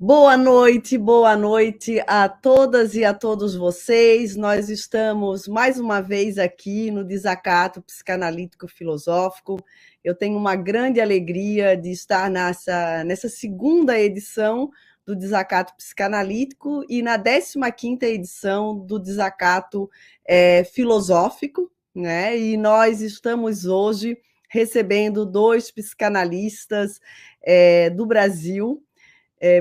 Boa noite a todas e a todos vocês. Nós estamos mais uma vez aqui no Desacato Psicanalítico Filosófico. Eu tenho uma grande alegria de estar nessa segunda edição do Desacato Psicanalítico e na 15ª edição do Desacato Filosófico, né? E nós estamos hoje recebendo dois psicanalistas do Brasil,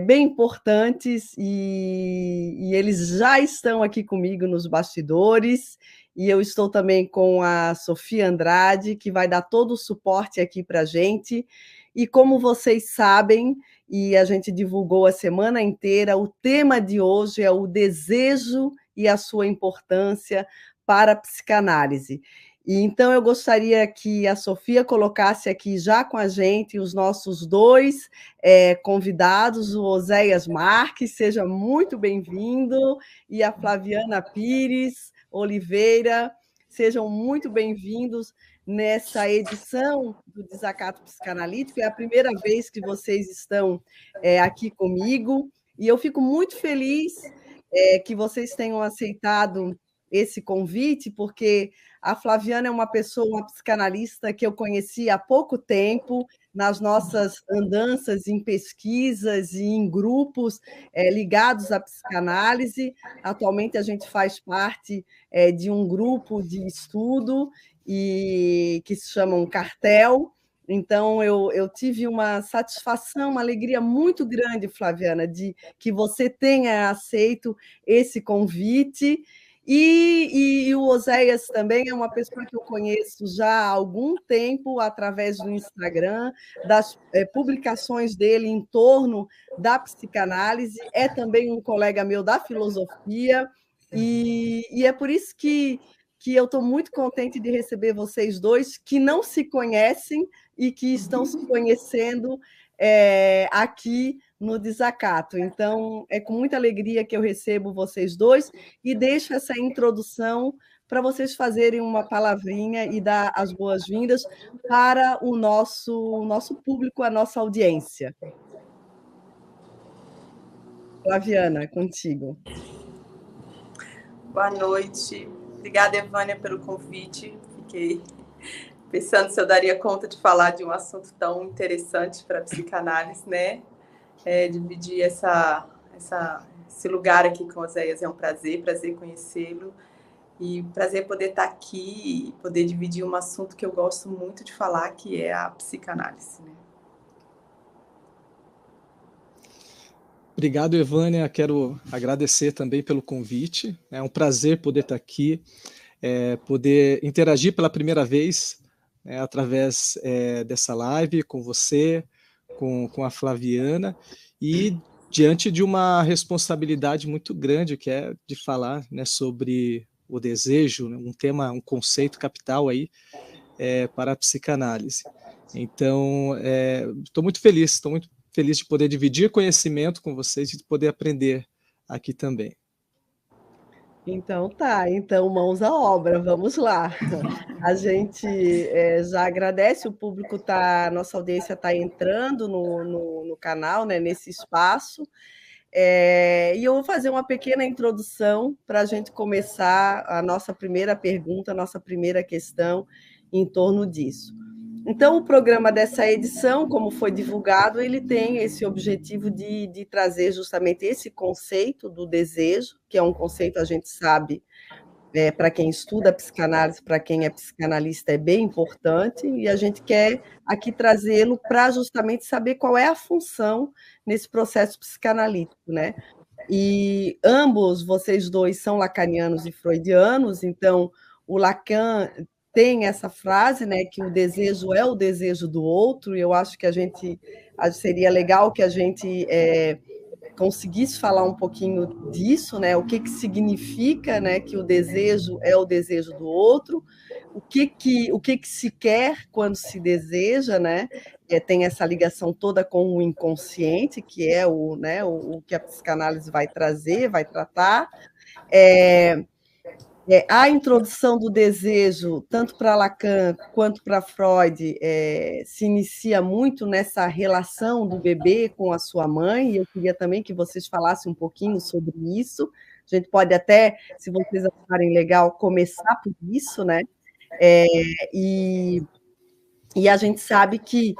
bem importantes, e eles já estão aqui comigo nos bastidores, e eu estou também com a Sofia Andrade, que vai dar todo o suporte aqui para a gente. E como vocês sabem, e a gente divulgou a semana inteira, o tema de hoje é o desejo e a sua importância para a psicanálise. E então eu gostaria que a Sofia colocasse aqui já com a gente os nossos dois convidados, o Oséias Marques, seja muito bem-vindo, e a Flaviana Pires Oliveira, sejam muito bem-vindos nessa edição do Desacato Psicanalítico. É a primeira vez que vocês estão aqui comigo, e eu fico muito feliz que vocês tenham aceitado esse convite, porque a Flaviana é uma pessoa, uma psicanalista que eu conheci há pouco tempo, nas nossas andanças em pesquisas e em grupos ligados à psicanálise. Atualmente a gente faz parte de um grupo de estudo que se chama um Cartel. Então, eu tive uma satisfação, uma alegria muito grande, Flaviana, de que você tenha aceito esse convite. E o Oséias também é uma pessoa que eu conheço já há algum tempo, através do Instagram, das publicações dele em torno da psicanálise, é também um colega meu da filosofia, e é por isso que eu estou muito contente de receber vocês dois, que não se conhecem e que estão se conhecendo aqui no Desacato. Então, é com muita alegria que eu recebo vocês dois e deixo essa introdução para vocês fazerem uma palavrinha e dar as boas-vindas para o nosso público, a nossa audiência. Flaviana, é contigo. Boa noite. Obrigada, Evânia, pelo convite. Fiquei pensando se eu daria conta de falar de um assunto tão interessante para a psicanálise, né? Dividir esse lugar aqui com o Oséias é um prazer conhecê-lo, e prazer poder estar aqui e poder dividir um assunto que eu gosto muito de falar, que é a psicanálise, né? Obrigado, Evânia. Quero agradecer também pelo convite. É um prazer poder estar aqui, poder interagir pela primeira vez através dessa live com você, com a Flaviana, e diante de uma responsabilidade muito grande, que é de falar, né, sobre o desejo, um tema, um conceito capital aí para a psicanálise. Então, estou muito feliz de poder dividir conhecimento com vocês e de poder aprender aqui também. Então tá, então mãos à obra, vamos lá. A gente já agradece, o público tá, nossa audiência está entrando no canal, né, nesse espaço, e eu vou fazer uma pequena introdução para a gente começar a nossa primeira pergunta, a nossa primeira questão em torno disso. Então, o programa dessa edição, como foi divulgado, ele tem esse objetivo de trazer justamente esse conceito do desejo, que é um conceito, a gente sabe, para quem estuda psicanálise, para quem é psicanalista, é bem importante, e a gente quer aqui trazê-lo para justamente saber qual é a função nesse processo psicanalítico, né? E ambos, vocês dois, são lacanianos e freudianos, então o Lacan tem essa frase, né, que o desejo é o desejo do outro, e eu acho que seria legal que a gente conseguisse falar um pouquinho disso, né, o que significa, né, que o desejo é o desejo do outro, o que se quer quando se deseja, né, tem essa ligação toda com o inconsciente, que é o que a psicanálise vai trazer, vai tratar, A introdução do desejo, tanto para Lacan quanto para Freud, se inicia muito nessa relação do bebê com a sua mãe, e eu queria também que vocês falassem um pouquinho sobre isso. A gente pode até, se vocês acharem legal, começar por isso, né? E a gente sabe que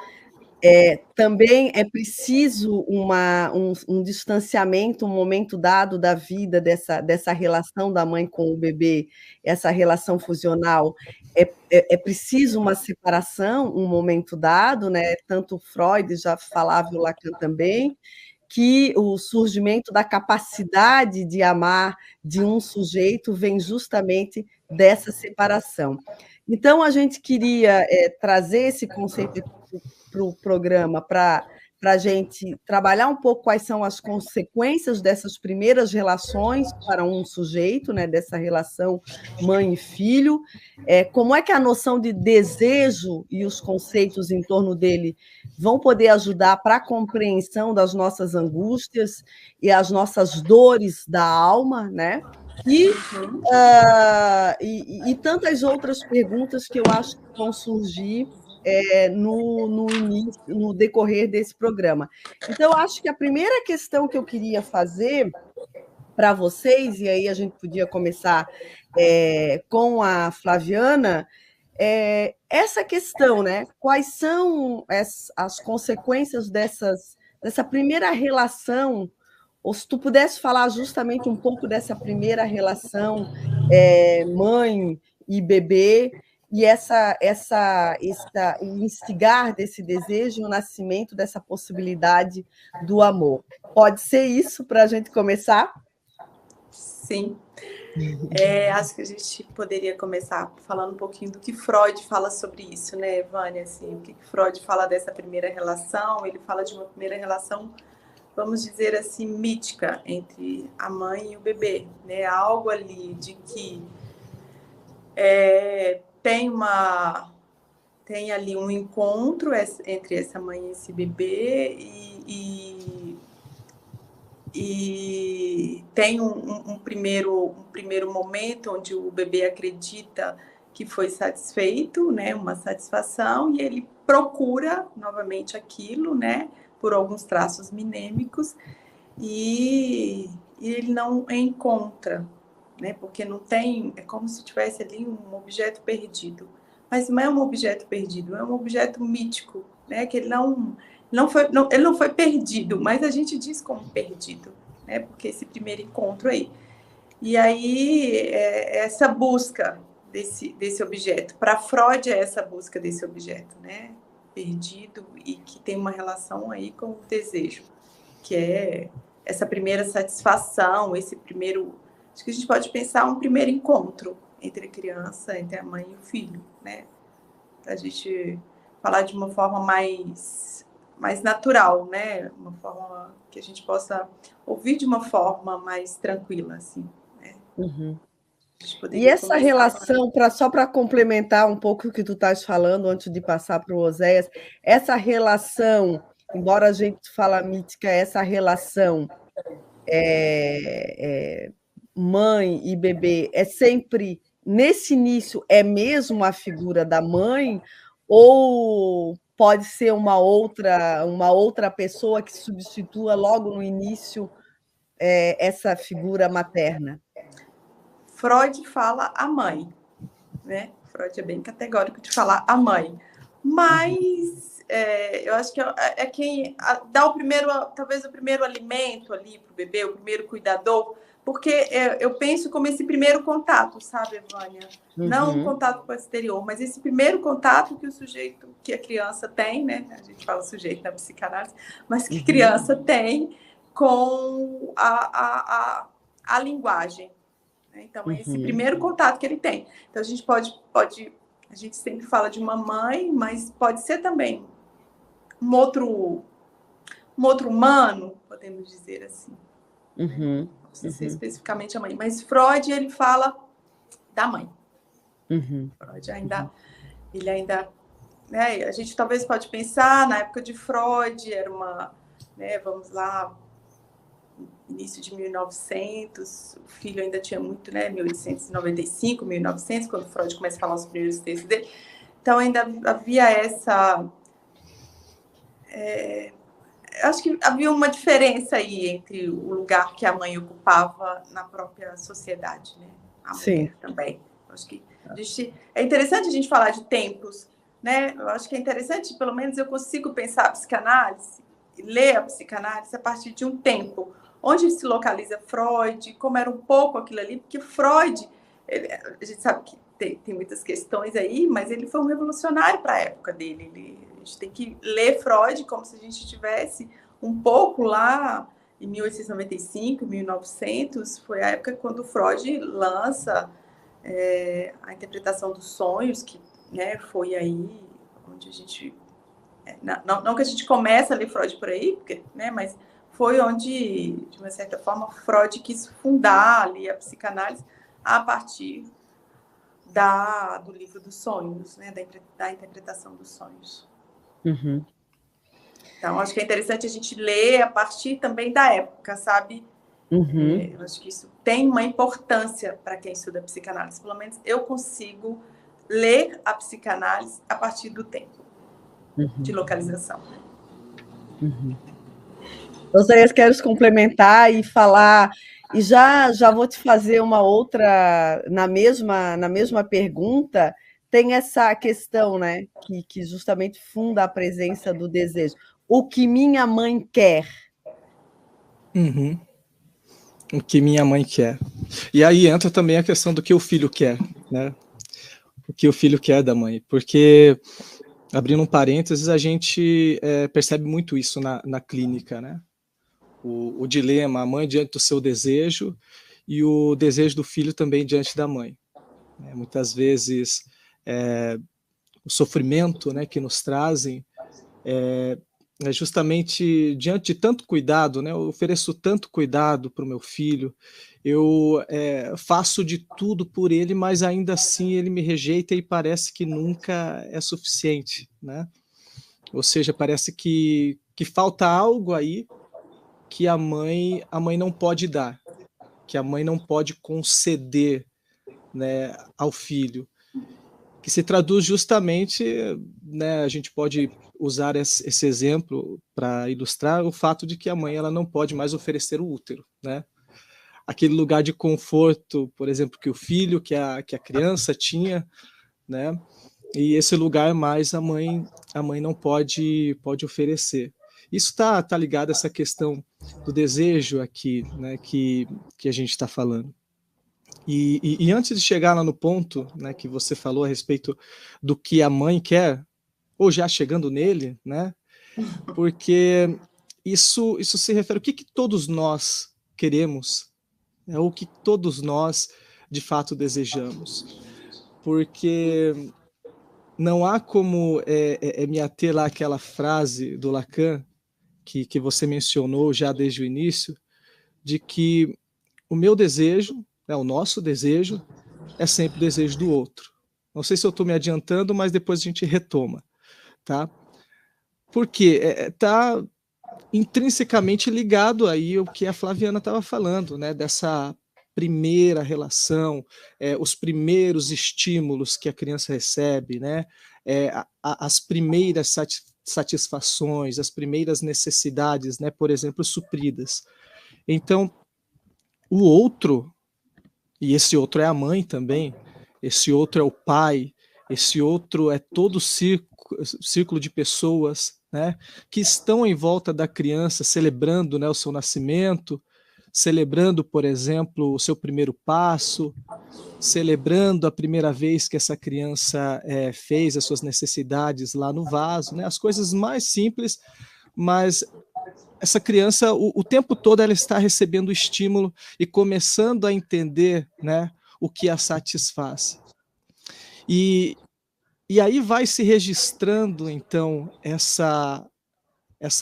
também é preciso um distanciamento, um momento dado da vida dessa relação da mãe com o bebê, essa relação fusional. É preciso uma separação, um momento dado, né? Tanto Freud já falava, e o Lacan também, que o surgimento da capacidade de amar de um sujeito vem justamente dessa separação. Então, a gente queria trazer esse conceito para o programa, para a gente trabalhar um pouco quais são as consequências dessas primeiras relações para um sujeito, né, dessa relação mãe e filho, como é que a noção de desejo e os conceitos em torno dele vão poder ajudar para a compreensão das nossas angústias e as nossas dores da alma, né? E tantas outras perguntas que eu acho que vão surgir no decorrer desse programa. Então, eu acho que a primeira questão que eu queria fazer para vocês, e aí a gente podia começar com a Flaviana, essa questão, né? Quais são as consequências dessa primeira relação, ou se tu pudesse falar justamente um pouco dessa primeira relação mãe e bebê, e o instigar desse desejo e o nascimento dessa possibilidade do amor. Pode ser isso para a gente começar? Sim. Acho que a gente poderia começar falando um pouquinho do que Freud fala sobre isso, né, Vânia? Assim, o que Freud fala dessa primeira relação? Ele fala de uma primeira relação, vamos dizer assim, mítica entre a mãe e o bebê, né? Algo ali de que tem ali um encontro entre essa mãe e esse bebê e tem um primeiro momento onde o bebê acredita que foi satisfeito, né, uma satisfação, e ele procura novamente aquilo, né, por alguns traços minêmicos, e ele não encontra, né, porque não tem, é como se tivesse ali um objeto perdido. Mas não é um objeto perdido, é um objeto mítico, né, que ele não foi perdido, mas a gente diz como perdido, né, porque esse primeiro encontro aí. E aí, essa busca desse objeto. Para Freud, é essa busca desse objeto, né, perdido, e que tem uma relação aí com o desejo, que é essa primeira satisfação, esse primeiro... Acho que a gente pode pensar um primeiro encontro entre a criança, entre a mãe e o filho, né? Para a gente falar de uma forma mais natural, né? Uma forma que a gente possa ouvir de uma forma mais tranquila, assim, né? Uhum. E essa relação, só para complementar um pouco o que tu estás falando, antes de passar para o Oséias, essa relação, embora a gente fala mítica, essa relação mãe e bebê é sempre, nesse início, é mesmo a figura da mãe, ou pode ser uma outra pessoa que substitua logo no início essa figura materna? Freud fala a mãe, né? Freud é bem categórico de falar a mãe, mas eu acho que é quem dá talvez o primeiro alimento ali para o bebê, o primeiro cuidador, porque eu penso como esse primeiro contato, sabe, Vânia? Uhum. Não um contato com o exterior, mas esse primeiro contato que o sujeito, que a criança tem, né? A gente fala sujeito na psicanálise, mas que a criança tem com a linguagem. Então, é esse primeiro contato que ele tem. Então, a gente a gente sempre fala de uma mãe, mas pode ser também um outro humano, podemos dizer assim. Não precisa ser especificamente a mãe, mas Freud, ele fala da mãe. Freud ele ainda, né, a gente talvez pode pensar, na época de Freud, era uma, né, vamos lá, início de 1900, o filho ainda tinha muito, né, 1895, 1900, quando Freud começa a falar os primeiros textos dele. Então, ainda havia essa... acho que havia uma diferença aí entre o lugar que a mãe ocupava na própria sociedade, né? A mulher também. Acho que é interessante a gente falar de tempos, né? Eu acho que é interessante, pelo menos eu consigo pensar a psicanálise, ler a psicanálise a partir de um tempo, onde se localiza Freud, como era um pouco aquilo ali, porque Freud, a gente sabe que tem muitas questões aí, mas ele foi um revolucionário para a época dele. A gente tem que ler Freud como se a gente tivesse um pouco lá em 1895, 1900, foi a época quando Freud lança a interpretação dos sonhos, que, né, foi aí onde a gente... Não que a gente comece a ler Freud por aí, porque, né, mas foi onde, de uma certa forma, Freud quis fundar ali a psicanálise a partir do livro dos sonhos, né, da interpretação dos sonhos. Uhum. Então, acho que é interessante a gente ler a partir também da época, sabe? Uhum. Eu acho que isso tem uma importância para quem estuda psicanálise. Pelo menos eu consigo ler a psicanálise a partir do tempo de localização. Uhum. Você quer complementar e falar... E já vou te fazer uma outra, na mesma pergunta, tem essa questão, né, que justamente funda a presença do desejo. O que minha mãe quer. Uhum. O que minha mãe quer. E aí entra também a questão do que o filho quer, né? O que o filho quer da mãe. Porque, abrindo um parênteses, a gente percebe muito isso na clínica, né? O dilema, a mãe diante do seu desejo e o desejo do filho também diante da mãe. Muitas vezes, o sofrimento, né, que nos trazem é justamente diante de tanto cuidado, né, eu ofereço tanto cuidado para o meu filho, eu faço de tudo por ele, mas ainda assim ele me rejeita e parece que nunca é suficiente, né? Ou seja, parece que falta algo aí que a mãe não pode dar, que a mãe não pode conceder, né, ao filho, que se traduz justamente, né, a gente pode usar esse exemplo para ilustrar o fato de que a mãe ela não pode mais oferecer o útero, né? Aquele lugar de conforto, por exemplo, que o filho, que a criança tinha, né? E esse lugar mais a mãe não pode oferecer. Isso está ligado a essa questão do desejo aqui, né, que a gente está falando. E antes de chegar lá no ponto, né, que você falou a respeito do que a mãe quer, ou já chegando nele, né, porque isso se refere ao que todos nós queremos, né, ou o que todos nós de fato desejamos. Porque não há como me ater lá àquela frase do Lacan, que você mencionou já desde o início, de que o meu desejo, né, o nosso desejo, é sempre o desejo do outro. Não sei se eu estou me adiantando, mas depois a gente retoma, tá? Porque está intrinsecamente ligado aí ao que a Flaviana estava falando, né? Dessa primeira relação, os primeiros estímulos que a criança recebe, né? As primeiras satisfações, as primeiras necessidades, né? Por exemplo, supridas. Então, o outro, e esse outro é a mãe também, esse outro é o pai, esse outro é todo o círculo de pessoas, né, que estão em volta da criança, celebrando, né, o seu nascimento, celebrando, por exemplo, o seu primeiro passo, celebrando a primeira vez que essa criança fez as suas necessidades lá no vaso, né, as coisas mais simples, mas essa criança, o tempo todo, ela está recebendo estímulo e começando a entender, né, o que a satisfaz. E aí vai se registrando, então, essa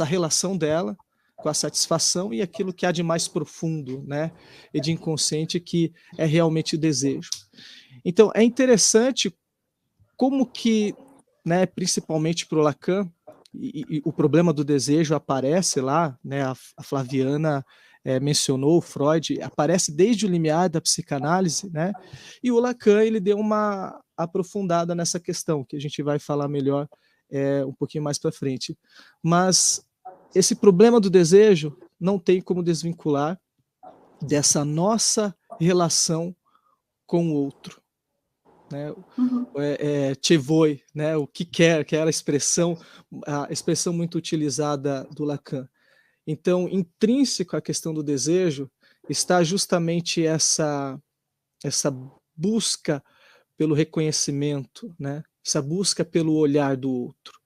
relação dela com a satisfação e aquilo que há de mais profundo, né, e de inconsciente, que é realmente o desejo. Então, é interessante como que, né, principalmente para o Lacan, e o problema do desejo aparece lá, né, a Flaviana mencionou, Freud, aparece desde o limiar da psicanálise, né? E o Lacan, ele deu uma aprofundada nessa questão, que a gente vai falar melhor um pouquinho mais para frente. Mas esse problema do desejo não tem como desvincular dessa nossa relação com o outro. Né? Chevoi, né? O que quer, que era a expressão muito utilizada do Lacan. Então, intrínseco à questão do desejo está justamente essa busca pelo reconhecimento, né? Essa busca pelo olhar do outro.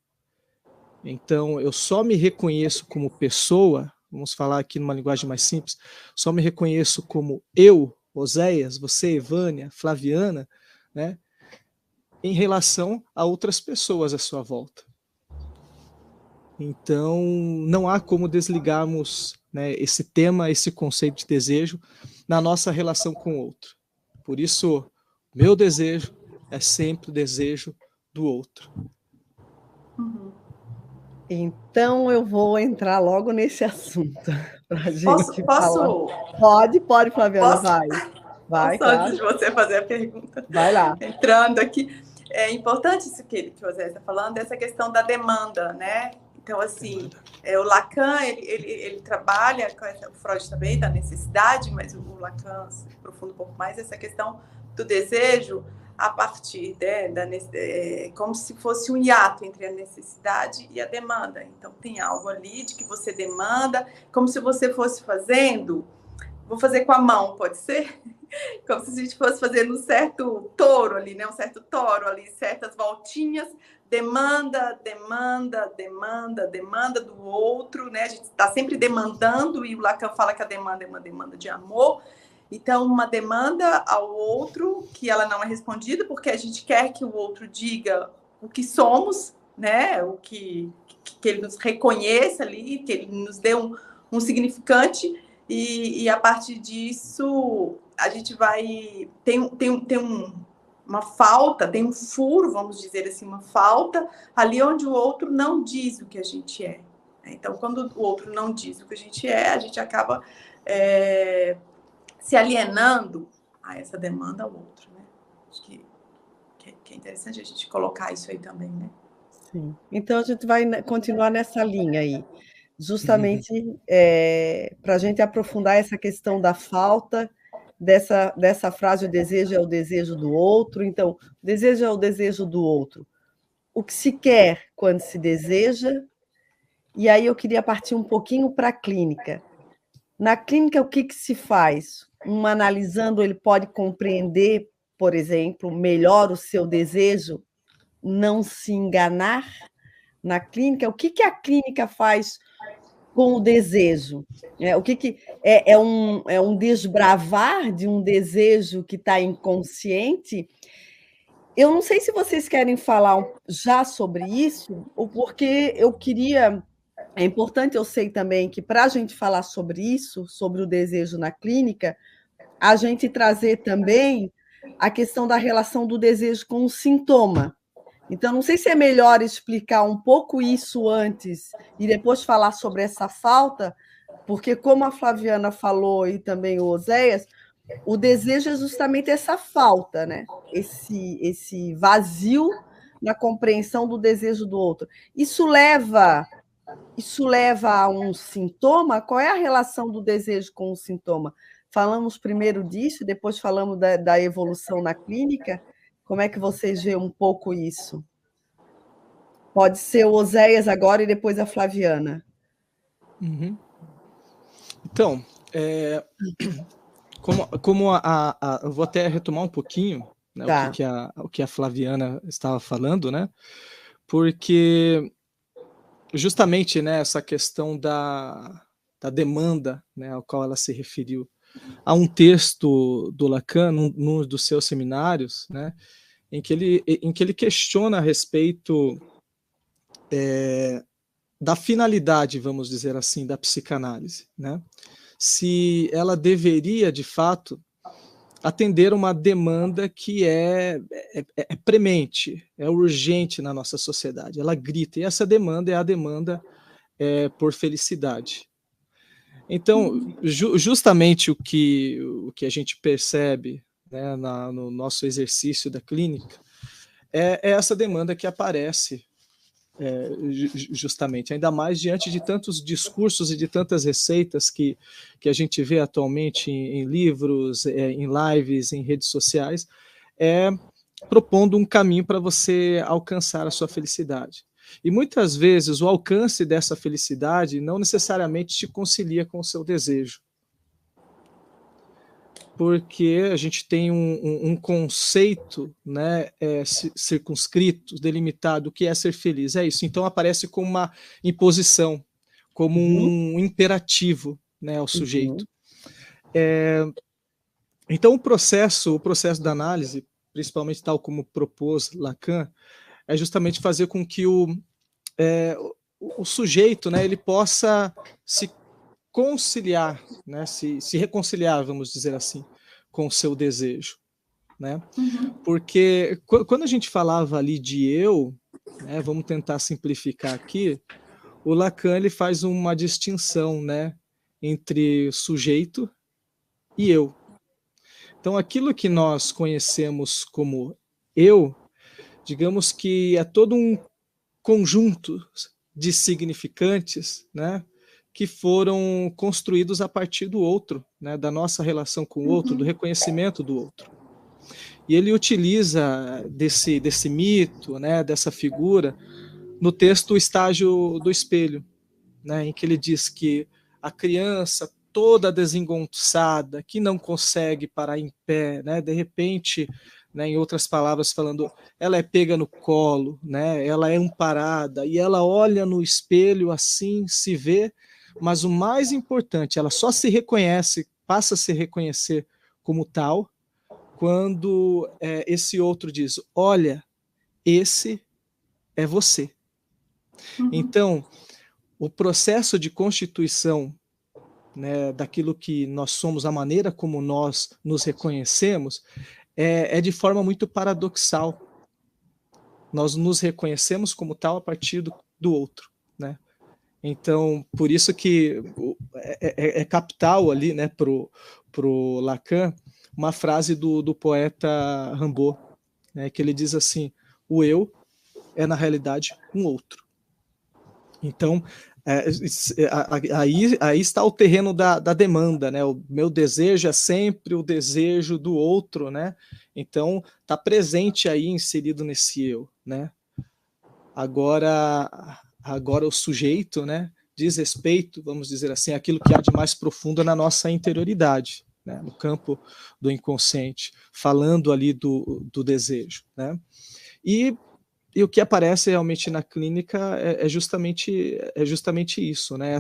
Então, eu só me reconheço como pessoa, vamos falar aqui numa linguagem mais simples, só me reconheço como eu, Oséias, você, Evânia, Flaviana, né? Em relação a outras pessoas à sua volta. Então, não há como desligarmos, né, esse tema, esse conceito de desejo na nossa relação com o outro. Por isso, meu desejo é sempre o desejo do outro. Então, eu vou entrar logo nesse assunto para a gente Posso? falar. Pode, Flaviana, vai. Posso, Claro. antes de você fazer a pergunta? Vai lá. Entrando aqui. É importante isso que o José está falando, essa questão da demanda, né? Então, assim, o Lacan, ele trabalha, o Freud também, da necessidade, mas o Lacan se aprofunda um pouco mais essa questão do desejo a partir como se fosse um hiato entre a necessidade e a demanda. Então, tem algo ali de que você demanda, como se você fosse fazendo, vou fazer com a mão, pode ser? Como se a gente fosse fazendo um certo touro ali, né? Um certo toro ali, certas voltinhas, demanda do outro, né? A gente está sempre demandando, e o Lacan fala que a demanda é uma demanda de amor. Então, uma demanda ao outro que ela não é respondida, porque a gente quer que o outro diga o que somos, né? O que ele nos reconheça ali, que ele nos dê um significante, e a partir disso a gente vai tem uma falta, tem um furo, vamos dizer assim, uma falta ali onde o outro não diz o que a gente é. Então, quando o outro não diz o que a gente é, a gente acaba se alienando a essa demanda ao outro, né? Acho que é interessante a gente colocar isso aí também, né? Sim. Então, a gente vai continuar nessa linha aí, justamente para a gente aprofundar essa questão da falta dessa frase, o desejo é o desejo do outro. Então, o desejo é o desejo do outro. O que se quer quando se deseja, e aí eu queria partir um pouquinho para a clínica. Na clínica, o que se faz? Analisando, ele pode compreender, por exemplo, melhor o seu desejo, não se enganar. Na clínica, o que a clínica faz com o desejo? O que é um desbravar de um desejo que está inconsciente? Eu não sei se vocês querem falar já sobre isso, ou porque eu queria. É importante, eu sei também que para a gente falar sobre isso, sobre o desejo na clínica, a gente trazer também a questão da relação do desejo com o sintoma. Então, não sei se é melhor explicar um pouco isso antes e depois falar sobre essa falta, porque, como a Flaviana falou e também o Oséias, o desejo é justamente essa falta, né? Esse vazio na compreensão do desejo do outro. Isso leva a um sintoma? Qual é a relação do desejo com o sintoma? Falamos primeiro disso, depois falamos da evolução na clínica. Como é que vocês veem um pouco isso? Pode ser o Oséias agora e depois a Flaviana. Uhum. Então, eu vou até retomar um pouquinho, né, Tá. o que a Flaviana estava falando, né? Porque justamente, né, essa questão da demanda, né, ao qual ela se referiu. Há um texto do Lacan, num dos seus seminários, né, em que ele questiona a respeito da finalidade, vamos dizer assim, da psicanálise, né? Se ela deveria, de fato, atender uma demanda que é premente, é urgente na nossa sociedade. Ela grita, e essa demanda é a demanda por felicidade. Então, justamente o que a gente percebe, né, no nosso exercício da clínica é essa demanda que aparece justamente, ainda mais diante de tantos discursos e de tantas receitas que a gente vê atualmente em livros, em lives, em redes sociais, propondo um caminho para você alcançar a sua felicidade. E muitas vezes o alcance dessa felicidade não necessariamente te concilia com o seu desejo. Porque a gente tem um conceito, né, circunscrito, delimitado, o que é ser feliz. É isso. Então aparece como uma imposição, como um imperativo, né, ao sujeito. Então o processo da análise, principalmente tal como propôs Lacan, é justamente fazer com que o sujeito, né, ele possa se conciliar, né, se reconciliar, vamos dizer assim, com o seu desejo, né? Porque quando a gente falava ali de eu, né, vamos tentar simplificar aqui, o Lacan ele faz uma distinção, né, entre sujeito e eu. Então aquilo que nós conhecemos como eu, digamos que é todo um conjunto de significantes, né, que foram construídos a partir do outro, né, da nossa relação com o outro, do reconhecimento do outro. E ele utiliza desse mito, né, dessa figura, no texto O Estágio do Espelho, né, em que ele diz que a criança toda desengonçada, que não consegue parar em pé, né, de repente, né, em outras palavras falando, ela é pega no colo, né, ela é amparada, e ela olha no espelho assim, se vê, mas o mais importante, ela só se reconhece, passa a se reconhecer como tal, quando esse outro diz, olha, esse é você. Então, o processo de constituição, né, daquilo que nós somos, a maneira como nós nos reconhecemos, é de forma muito paradoxal. Nós nos reconhecemos como tal a partir do outro, né? Então, por isso que é capital ali, né, pro Lacan, uma frase do poeta Rimbaud, né, que ele diz assim, o eu é, na realidade, um outro. Então, aí está o terreno da demanda, né? O meu desejo é sempre o desejo do outro, né? Então, está presente aí, inserido nesse eu, né? Agora o sujeito, né, diz respeito, vamos dizer assim, àquilo que há de mais profundo na nossa interioridade, né? No campo do inconsciente, falando ali do desejo, né? E o que aparece realmente na clínica é justamente isso, né?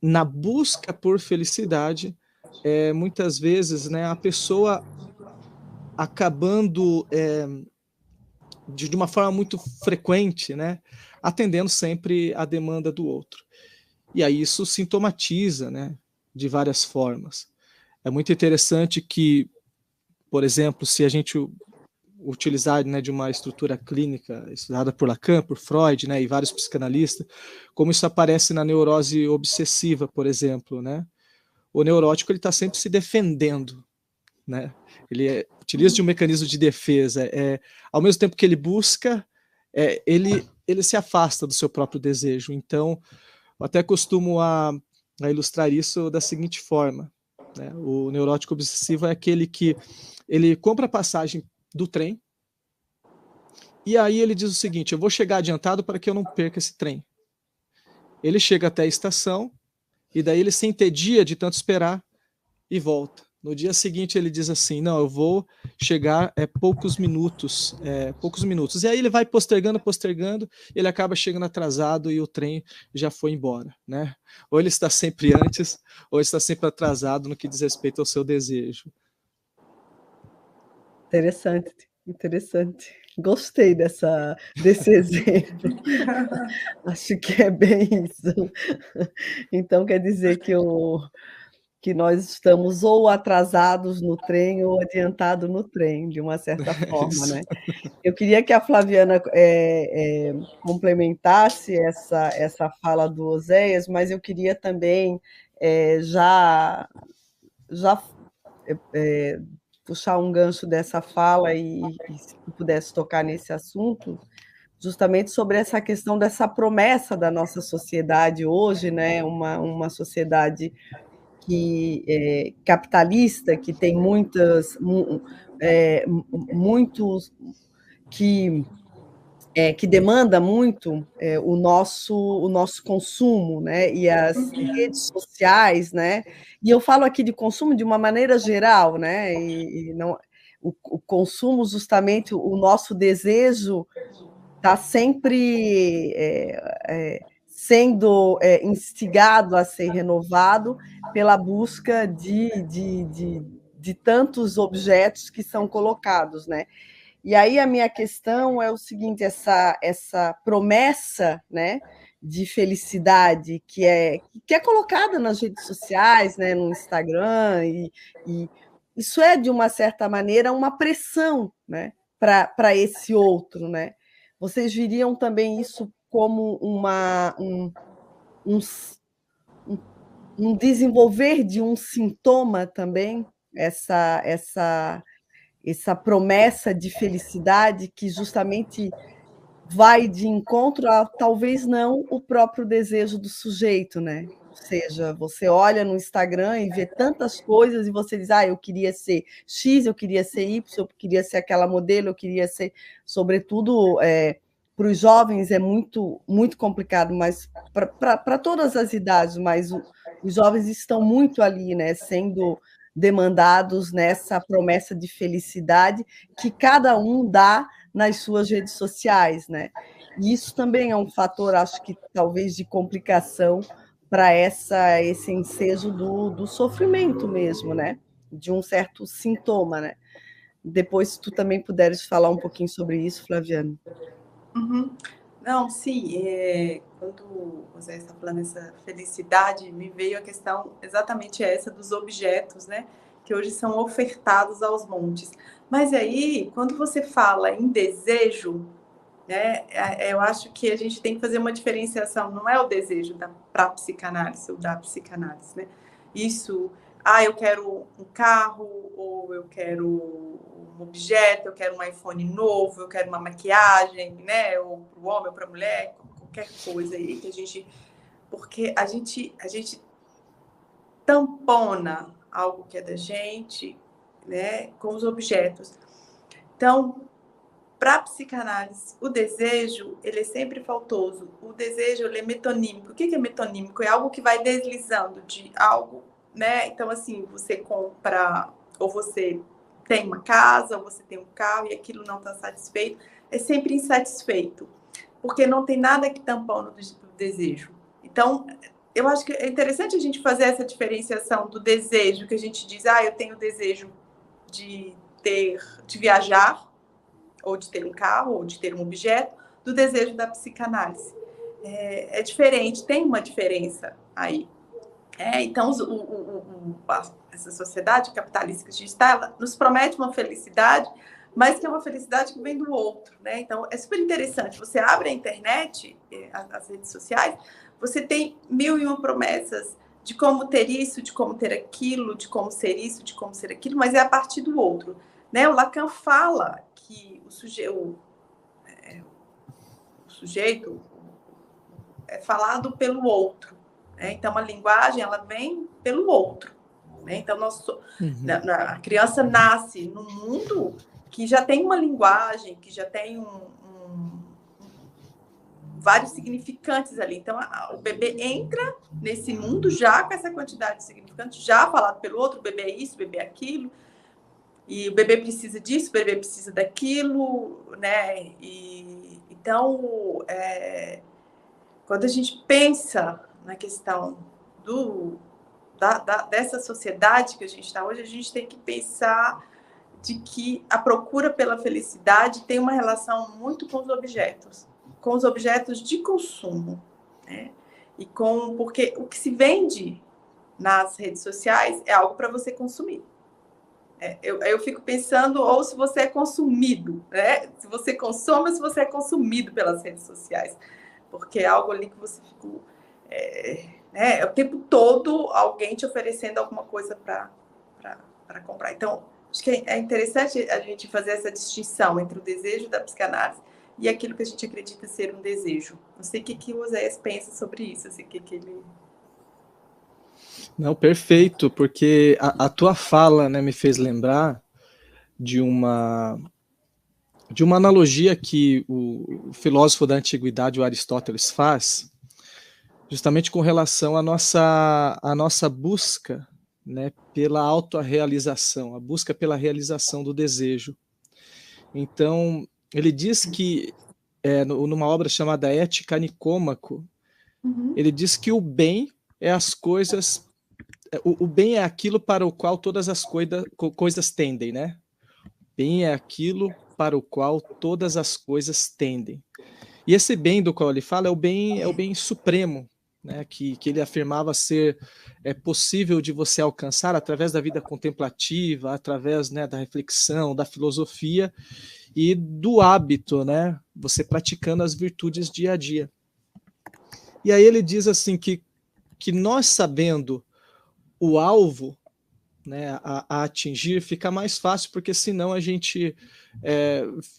Na busca por felicidade, muitas vezes, né, a pessoa acabando de uma forma muito frequente, né, atendendo sempre a demanda do outro. E aí isso sintomatiza, né, de várias formas. É muito interessante que, por exemplo, se a gente utilizar, né, de uma estrutura clínica estudada por Lacan, por Freud, né, e vários psicanalistas, como isso aparece na neurose obsessiva, por exemplo, né? O neurótico ele está sempre se defendendo, né? Ele utiliza de um mecanismo de defesa. Ao mesmo tempo que ele busca, ele se afasta do seu próprio desejo. Então, eu até costumo a ilustrar isso da seguinte forma, né? O neurótico obsessivo é aquele que ele compra a passagem do trem, e aí ele diz o seguinte, eu vou chegar adiantado para que eu não perca esse trem. Ele chega até a estação, e daí ele se entedia de tanto esperar e volta. No dia seguinte ele diz assim, não, eu vou chegar poucos minutos. E aí ele vai postergando, ele acaba chegando atrasado e o trem já foi embora, né? Ou ele está sempre antes, ou ele está sempre atrasado no que diz respeito ao seu desejo. Interessante. Gostei desse exemplo. Acho que é bem isso. Então, quer dizer que que nós estamos ou atrasados no trem ou adiantados no trem, de uma certa forma, né? Eu queria que a Flaviana complementasse essa fala do Oséias, mas eu queria também já puxar um gancho dessa fala e se pudesse tocar nesse assunto, justamente sobre essa questão dessa promessa da nossa sociedade hoje, né? Uma sociedade que capitalista, que tem muitos que demanda muito o nosso consumo, né? E as redes sociais, né? E eu falo aqui de consumo de uma maneira geral, né? E não o consumo, justamente, o nosso desejo está sempre sendo instigado a ser renovado pela busca de tantos objetos que são colocados, né? E aí a minha questão é o seguinte: essa promessa, né, de felicidade que é colocada nas redes sociais, né, no Instagram, e isso é, de uma certa maneira, uma pressão, né, para esse outro, né? Vocês viriam também isso como um, um desenvolver de um sintoma também, essa promessa de felicidade que justamente vai de encontro a, talvez não, o próprio desejo do sujeito, né? Ou seja, você olha no Instagram e vê tantas coisas e você diz, eu queria ser X, eu queria ser Y, eu queria ser aquela modelo, eu queria ser, sobretudo, para os jovens é muito, muito complicado, mas para todas as idades, mas os jovens estão muito ali, né, sendo demandados nessa promessa de felicidade que cada um dá nas suas redes sociais, né? E isso também é um fator, acho que talvez de complicação para esse ensejo do sofrimento mesmo, né? De um certo sintoma, né? Depois, se tu também puderes falar um pouquinho sobre isso, Flaviana. Uhum. Não, sim, quando você está falando dessa felicidade, me veio a questão exatamente essa dos objetos, né? Que hoje são ofertados aos montes. Mas aí, quando você fala em desejo, né, eu acho que a gente tem que fazer uma diferenciação, não é o desejo para a psicanálise ou da psicanálise, né? Isso, eu quero um carro, ou eu quero um objeto, eu quero um iPhone novo, eu quero uma maquiagem, né? Ou para o homem ou para a mulher, qualquer coisa aí que a gente... Porque a gente tampona algo que é da gente, né, com os objetos. Então, para a psicanálise, o desejo, ele é sempre faltoso. O desejo, ele é metonímico. O que é metonímico? É algo que vai deslizando de algo, né? Então, assim, você compra, ou você tem uma casa, ou você tem um carro, e aquilo não está satisfeito. É sempre insatisfeito, porque não tem nada que tampone do desejo. Então, eu acho que é interessante a gente fazer essa diferenciação do desejo, que a gente diz, eu tenho desejo de viajar, ou de ter um carro, ou de ter um objeto, do desejo da psicanálise. É diferente, tem uma diferença aí. Então, essa sociedade capitalista que a gente está, ela nos promete uma felicidade, mas que é uma felicidade que vem do outro, né? Então, é super interessante. Você abre a internet, as redes sociais, você tem 1001 promessas de como ter isso, de como ter aquilo, de como ser isso, de como ser aquilo, mas é a partir do outro, né? O Lacan fala que o sujeito é falado pelo outro, né? Então, a linguagem, ela vem pelo outro, né? Então, a criança nasce num mundo que já tem uma linguagem, que já tem vários significantes ali. Então, o bebê entra nesse mundo já com essa quantidade de significantes, já falado pelo outro, o bebê é isso, o bebê é aquilo, e o bebê precisa disso, o bebê precisa daquilo, né? Então, quando a gente pensa na questão dessa sociedade que a gente está hoje, a gente tem que pensar de que a procura pela felicidade tem uma relação muito com os objetos de consumo, né? Porque o que se vende nas redes sociais é algo para você consumir. Eu fico pensando, ou se você é consumido, né? Se você consome ou se você é consumido pelas redes sociais. Porque é algo ali que você fica... o tempo todo alguém te oferecendo alguma coisa para comprar. Então, acho que é interessante a gente fazer essa distinção entre o desejo da psicanálise e aquilo que a gente acredita ser um desejo. Não sei o que o Oséias pensa sobre isso, assim, que ele... Não, perfeito, porque a tua fala, né, me fez lembrar de uma analogia que o filósofo da antiguidade, o Aristóteles, faz, justamente com relação à nossa busca, né, pela autorrealização, a busca pela realização do desejo. Então, ele diz que, numa obra chamada Ética Nicômaco, ele diz que o bem é as coisas... O bem é aquilo para o qual todas as coisas tendem, né? Bem é aquilo para o qual todas as coisas tendem. E esse bem do qual ele fala é o bem supremo, né? Que ele afirmava ser possível de você alcançar através da vida contemplativa, através, né, da reflexão, da filosofia e do hábito, né? Você praticando as virtudes dia a dia. E aí ele diz assim que nós sabendo o alvo, né, a atingir, fica mais fácil, porque senão a gente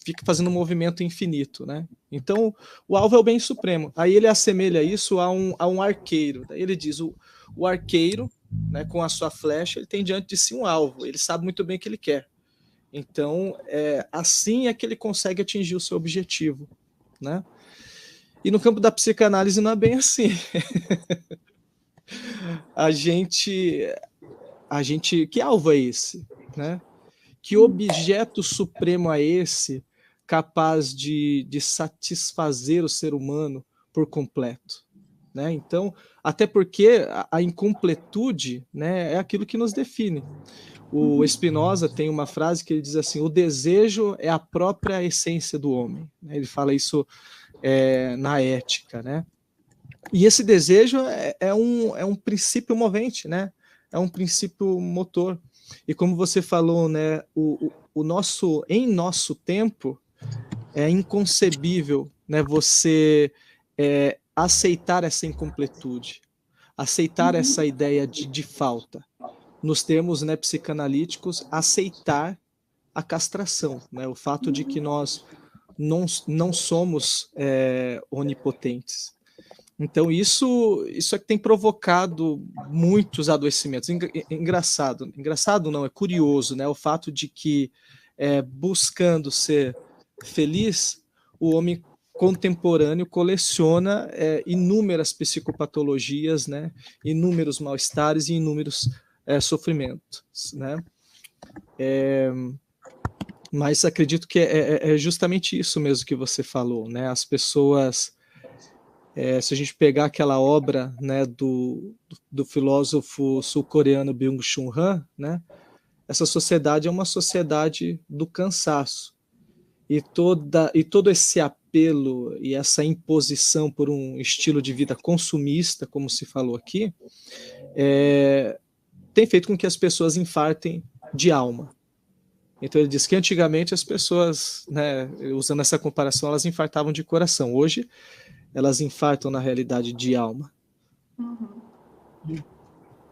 fica fazendo um movimento infinito, né? Então, o alvo é o bem supremo. Aí ele assemelha isso a um arqueiro. Daí ele diz, o arqueiro, né, com a sua flecha, ele tem diante de si um alvo, ele sabe muito bem o que ele quer. Então, assim é que ele consegue atingir o seu objetivo, né? E no campo da psicanálise não é bem assim. A gente, que alvo é esse, né? Que objeto supremo é esse capaz de satisfazer o ser humano por completo, né? Então, até porque a incompletude, né, é aquilo que nos define. O Spinoza tem uma frase que ele diz assim: o desejo é a própria essência do homem. Ele fala isso na Ética, né? E esse desejo é um princípio movente, né? É um princípio motor. E como você falou, né, em nosso tempo é inconcebível, né, você aceitar essa incompletude, aceitar essa ideia de falta. Nos termos, né, psicanalíticos, aceitar a castração, né, o fato de que nós não somos onipotentes. Então, isso é que tem provocado muitos adoecimentos. Engraçado não, é curioso, né? O fato de que, buscando ser feliz, o homem contemporâneo coleciona inúmeras psicopatologias, né? Inúmeros mal-estares e inúmeros sofrimentos, né? Mas acredito que é justamente isso mesmo que você falou, né? As pessoas... se a gente pegar aquela obra, né, do filósofo sul-coreano Byung-Chul Han, né, essa sociedade é uma sociedade do cansaço. E todo esse apelo e essa imposição por um estilo de vida consumista, como se falou aqui, tem feito com que as pessoas infartem de alma. Então ele diz que antigamente as pessoas, né, usando essa comparação, elas infartavam de coração. Hoje, elas infartam na realidade de alma.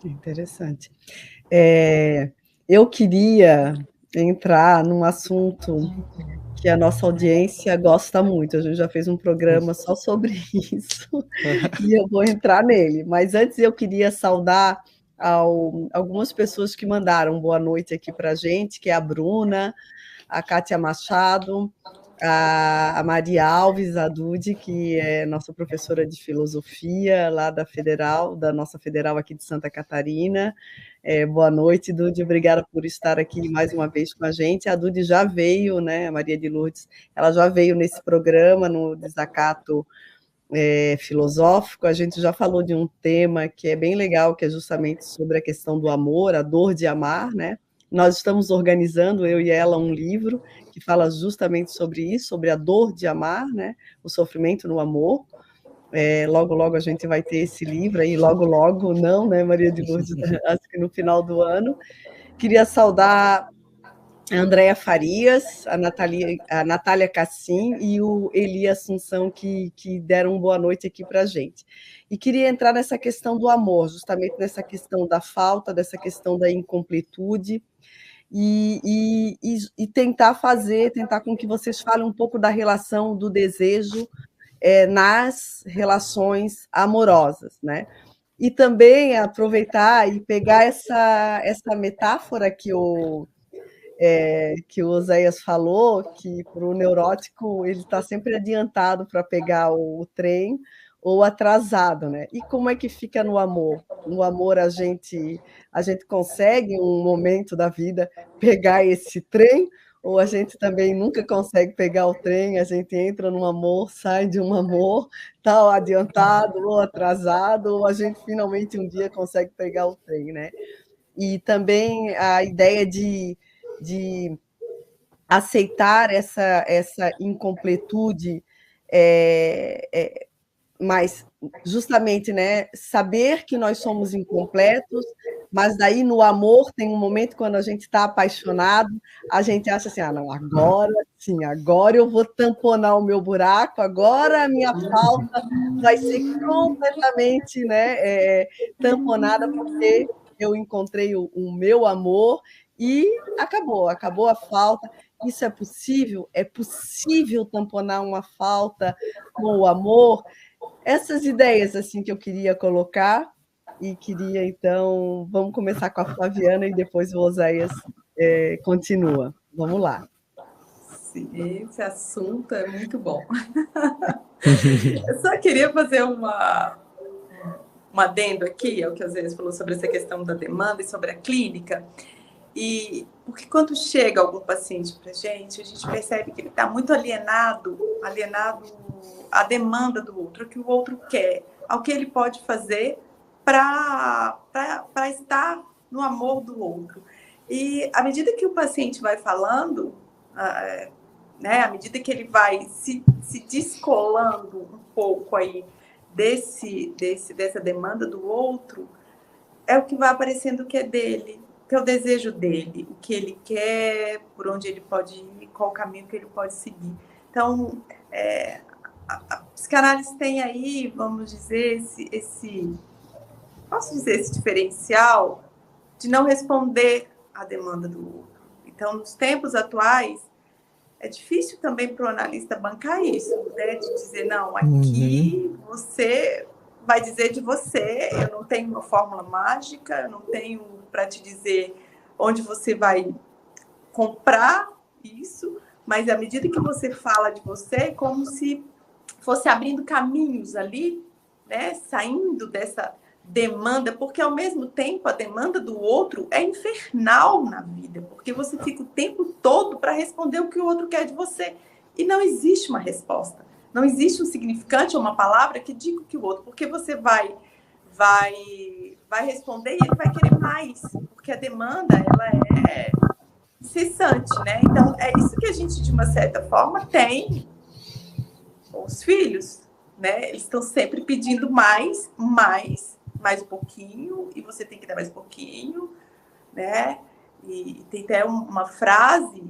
Interessante. Eu queria entrar num assunto que a nossa audiência gosta muito. A gente já fez um programa só sobre isso e eu vou entrar nele. Mas antes eu queria saudar algumas pessoas que mandaram boa noite aqui para a gente, que é a Bruna, a Kátia Machado, a Maria Alves, a Dude, que é nossa professora de filosofia lá da nossa federal aqui de Santa Catarina. Boa noite, Dude, obrigada por estar aqui mais uma vez com a gente. A Dude já veio, né, a Maria de Lourdes, ela já veio nesse programa, no Desacato Filosófico. A gente já falou de um tema que é bem legal, que é justamente sobre a questão do amor, a dor de amar, né? Nós estamos organizando, eu e ela, um livro que fala justamente sobre isso, sobre a dor de amar, né? O sofrimento no amor. Logo, logo a gente vai ter esse livro aí, logo, logo não, né, Maria de Lourdes? Acho que no final do ano. Queria saudar a Andréia Farias, a Natália Cassim e o Eli Assunção, que deram boa noite aqui para a gente. E queria entrar nessa questão do amor, justamente nessa questão da falta, dessa questão da incompletude, e tentar com que vocês falem um pouco da relação do desejo nas relações amorosas, né? E também aproveitar e pegar essa metáfora que o Oséias falou, que para o neurótico ele está sempre adiantado para pegar o trem ou atrasado, né? E como é que fica no amor? No amor a gente consegue, em um momento da vida, pegar esse trem, ou a gente também nunca consegue pegar o trem, a gente entra num amor, sai de um amor, tal, adiantado ou atrasado, ou a gente finalmente um dia consegue pegar o trem, né? E também a ideia de aceitar essa incompletude, mas justamente, né, saber que nós somos incompletos, mas daí no amor tem um momento quando a gente está apaixonado, a gente acha assim, não, agora sim, agora eu vou tamponar o meu buraco, agora a minha falta vai ser completamente, né, tamponada, porque eu encontrei o meu amor e acabou a falta. Isso é possível? É possível tamponar uma falta com o amor? Essas ideias assim que eu queria colocar e queria, então, vamos começar com a Flaviana e depois o Oséias continua. Vamos lá. Sim, esse assunto é muito bom. Eu só queria fazer um adendo aqui ao que o Oséias falou sobre essa questão da demanda e sobre a clínica. E porque quando chega algum paciente para a gente percebe que ele está muito alienado à demanda do outro, o que o outro quer, ao que ele pode fazer para estar no amor do outro. E à medida que o paciente vai falando, né, à medida que ele vai se descolando um pouco aí dessa demanda do outro, é o que vai aparecendo que é dele, que é o desejo dele, o que ele quer, por onde ele pode ir, qual o caminho que ele pode seguir. Então, a psicanálise tem aí, vamos dizer, esse diferencial de não responder à demanda do outro. Então, nos tempos atuais, é difícil também para o analista bancar isso, né? De dizer, não, aqui você vai dizer de você, eu não tenho uma fórmula mágica, eu não tenho para te dizer onde você vai comprar isso, mas à medida que você fala de você, é como se fosse abrindo caminhos ali, né? Saindo dessa demanda, porque ao mesmo tempo a demanda do outro é infernal na vida, porque você fica o tempo todo para responder o que o outro quer de você, e não existe uma resposta, não existe um significante ou uma palavra que diga o que o outro, porque você vai responder e ele vai querer mais, porque a demanda ela é incessante, né? Então é isso que a gente de uma certa forma tem com os filhos, né? Eles estão sempre pedindo mais um pouquinho, e você tem que dar mais um pouquinho, né? E tem até uma frase,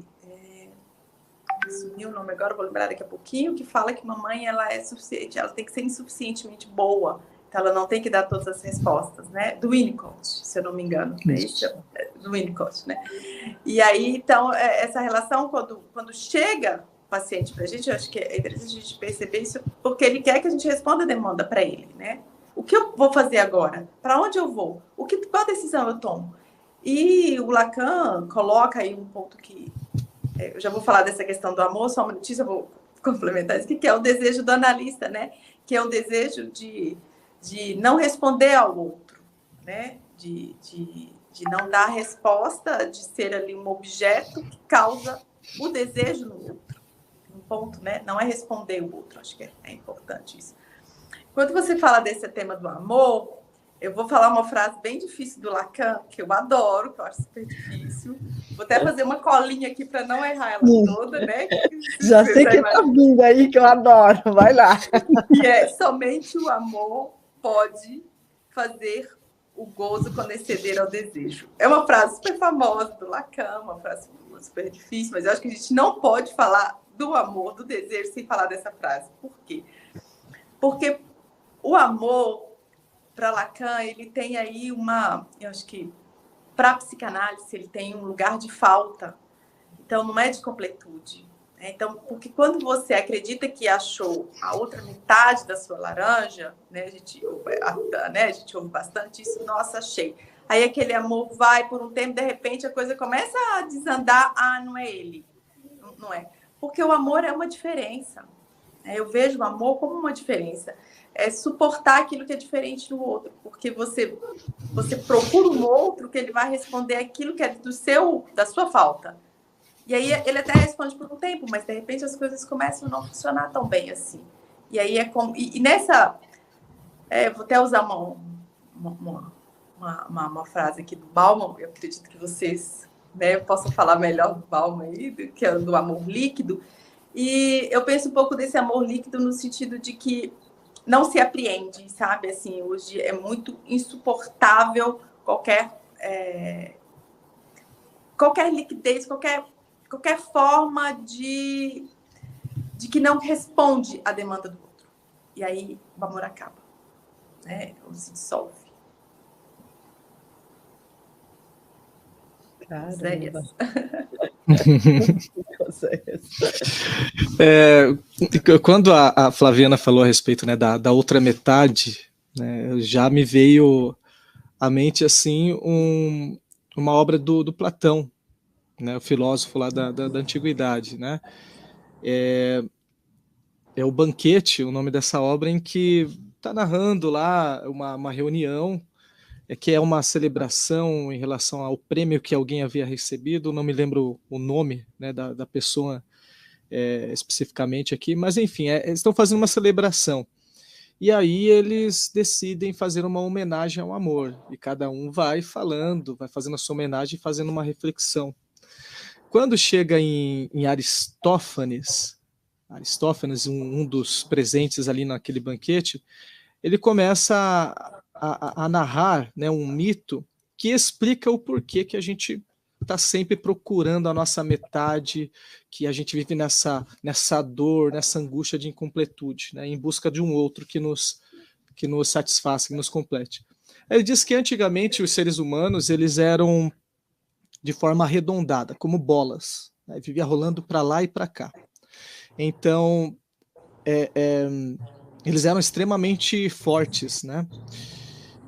sumiu o nome agora, vou lembrar daqui a pouquinho, que fala que mamãe ela é suficiente, ela tem que ser insuficientemente boa, então ela não tem que dar todas as respostas, né? Do Winnicott, se eu não me engano, né? Isso é do Winnicott, né? E aí, então, essa relação, quando chega o paciente para a gente, eu acho que é interessante a gente perceber isso, porque ele quer que a gente responda a demanda para ele, né? O que eu vou fazer agora? Para onde eu vou? Qual decisão eu tomo? E o Lacan coloca aí um ponto que... eu já vou falar dessa questão do amor, só uma notícia, eu vou complementar isso, que é o desejo do analista, né? Que é o desejo de não responder ao outro, né? De não dar a resposta, de ser ali um objeto que causa o desejo no outro. Um ponto, né? Não é responder o outro, acho que é importante isso. Quando você fala desse tema do amor, Eu vou falar uma frase bem difícil do Lacan, que eu adoro, que eu acho super difícil. Vou até fazer uma colinha aqui para não errar ela toda, né? Já sei que está vindo aí, que eu adoro. Vai lá. E é: somente o amor pode fazer o gozo quando exceder ao desejo. É uma frase super famosa do Lacan, uma frase super difícil, mas eu acho que a gente não pode falar do amor, do desejo, sem falar dessa frase. Por quê? Porque o amor, para Lacan, ele tem aí eu acho que para a psicanálise ele tem um lugar de falta. Então não é de completude. Então, porque quando você acredita que achou a outra metade da sua laranja, né, a gente ouve bastante isso, nossa, achei. Aí aquele amor vai por um tempo, de repente a coisa começa a desandar, não é ele. Não é. Porque o amor é uma diferença. Eu vejo o amor como uma diferença. É suportar aquilo que é diferente do outro, porque você procura um outro que ele vai responder aquilo que é da sua falta. E aí ele até responde por um tempo, mas de repente as coisas começam a não funcionar tão bem assim. E aí nessa... vou até usar uma frase aqui do Bauman, eu acredito que vocês, né, possam falar melhor do Bauman aí, que é do amor líquido. E eu penso um pouco desse amor líquido no sentido de que não se apreende, sabe? Assim, hoje é muito insuportável qualquer liquidez, qualquer forma de que não responde à demanda do outro. E aí o amor acaba, né? Ou se dissolve. Caramba. Quando a Flaviana falou a respeito, né, da outra metade, né, já me veio à mente assim uma obra do Platão, né, o filósofo lá da antiguidade, né? É o Banquete, o nome dessa obra, em que está narrando lá uma reunião, que é uma celebração em relação ao prêmio que alguém havia recebido. Não me lembro o nome, né, da pessoa especificamente aqui, mas enfim, eles estão fazendo uma celebração. E aí eles decidem fazer uma homenagem ao amor, e cada um vai falando, vai fazendo a sua homenagem e fazendo uma reflexão. Quando chega em Aristófanes, um dos presentes ali naquele banquete, ele começa a narrar, né, um mito que explica o porquê que a gente está sempre procurando a nossa metade, que a gente vive nessa dor, nessa angústia de incompletude, né, em busca de um outro que nos satisfaça, que nos complete. Ele diz que antigamente os seres humanos eles eram de forma arredondada, como bolas, né, vivia rolando para lá e para cá. Então, eles eram extremamente fortes, né?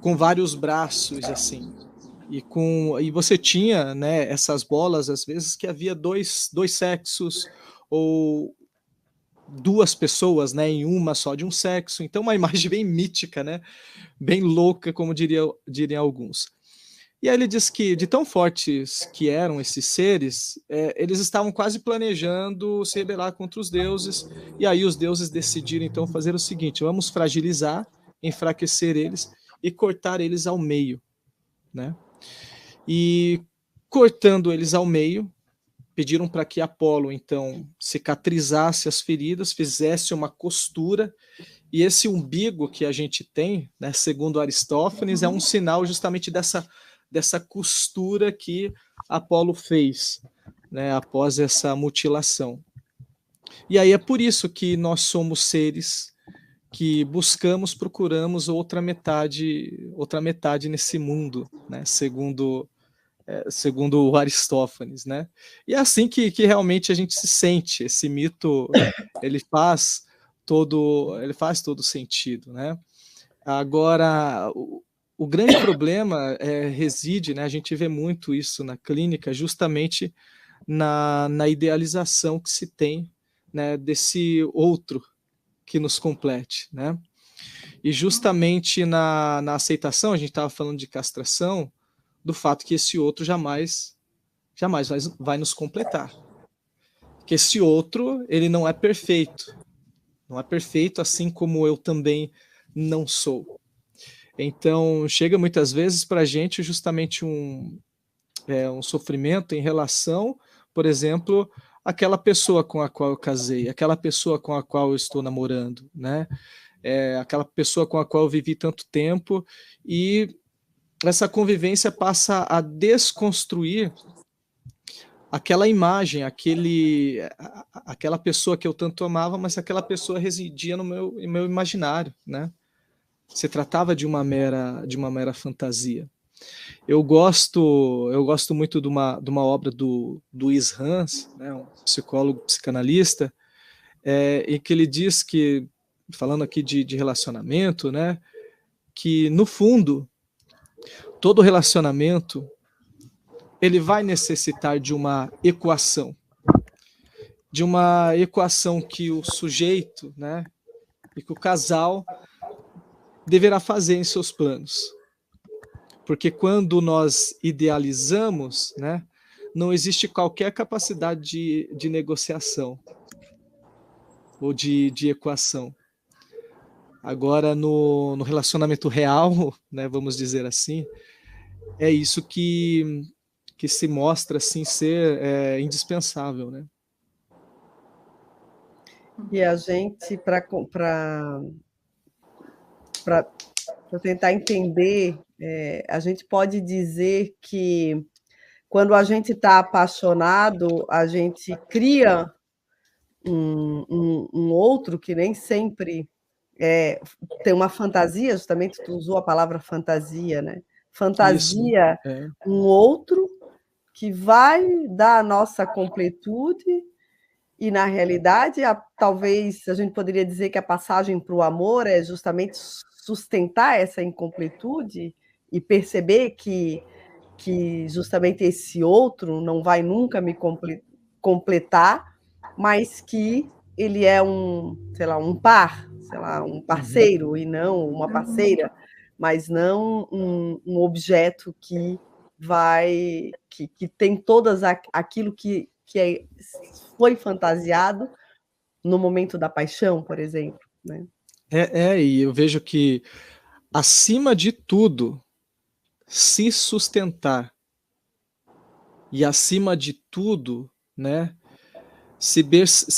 Com vários braços, assim. E você tinha, né, essas bolas, às vezes, que havia dois sexos, ou duas pessoas, né, em uma só de um sexo. Então, uma imagem bem mítica, né? Bem louca, como diriam alguns. E aí ele diz que, de tão fortes que eram esses seres, eles estavam quase planejando se rebelar contra os deuses, e aí os deuses decidiram, então, fazer o seguinte: vamos fragilizar, enfraquecer eles e cortar eles ao meio, né? E cortando eles ao meio, pediram para que Apolo, então, cicatrizasse as feridas, fizesse uma costura, e esse umbigo que a gente tem, né, segundo Aristófanes, é um sinal justamente dessa costura que Apolo fez, né, após essa mutilação. E aí é por isso que nós somos seres que procuramos outra metade nesse mundo, né, segundo o Aristófanes, né? E é assim que realmente a gente se sente. Esse mito ele faz todo sentido, né? Agora, o grande problema reside, né? A gente vê muito isso na clínica, justamente na idealização que se tem, né, desse outro que nos complete, né? E justamente na aceitação, a gente estava falando de castração, do fato que esse outro jamais vai nos completar. Que esse outro, ele não é perfeito. Não é perfeito, assim como eu também não sou. Então, chega muitas vezes para a gente justamente um sofrimento em relação, por exemplo, àquela pessoa com a qual eu casei, aquela pessoa com a qual eu estou namorando, né? Aquela pessoa com a qual eu vivi tanto tempo, e essa convivência passa a desconstruir aquela imagem, aquela pessoa que eu tanto amava, mas aquela pessoa residia no meu imaginário, né? Se tratava de uma mera fantasia. Eu gosto muito de uma obra do Hans, né, um psicólogo, psicanalista, em que ele diz que, falando aqui de relacionamento, né, que no fundo todo relacionamento ele vai necessitar de uma equação que o sujeito, né, e que o casal deverá fazer em seus planos. Porque quando nós idealizamos, né, não existe qualquer capacidade de negociação ou de equação. Agora, no relacionamento real, né, vamos dizer assim, é isso que se mostra assim, ser indispensável. Né? E a gente, para tentar entender, a gente pode dizer que quando a gente está apaixonado, a gente cria um outro que nem sempre tem uma fantasia, justamente tu usou a palavra fantasia, né? Fantasia um outro que vai dar a nossa completude, e na realidade, talvez a gente poderia dizer que a passagem para o amor é justamente sustentar essa incompletude e perceber que justamente esse outro não vai nunca me completar, mas que ele é sei lá, um par, sei lá, um parceiro e não uma parceira, mas não um objeto que tem todas aquilo que foi fantasiado no momento da paixão, por exemplo, né? E eu vejo que, acima de tudo, se sustentar e, acima de tudo, né, se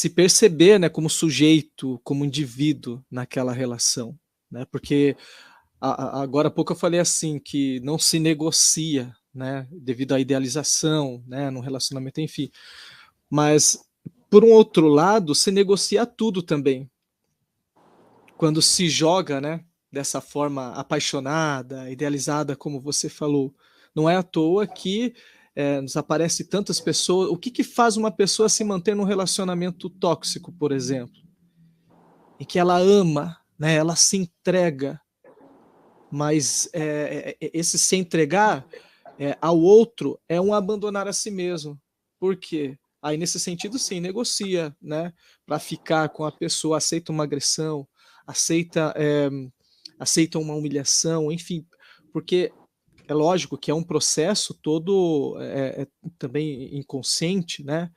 perceber, né, como sujeito, como indivíduo naquela relação, né? Porque agora há pouco eu falei assim que não se negocia, né, devido à idealização, né, no relacionamento, enfim. Mas por um outro lado, se negocia tudo também. Quando se joga, né, dessa forma apaixonada, idealizada, como você falou, não é à toa que nos aparece tantas pessoas. O que faz uma pessoa se manter num relacionamento tóxico, por exemplo? Em que ela ama, né, ela se entrega, mas esse se entregar ao outro é um abandonar a si mesmo. Por quê? Aí, nesse sentido, sim, negocia, né, para ficar com a pessoa, aceita uma agressão, aceita uma humilhação, enfim, porque é lógico que é um processo todo também inconsciente, né,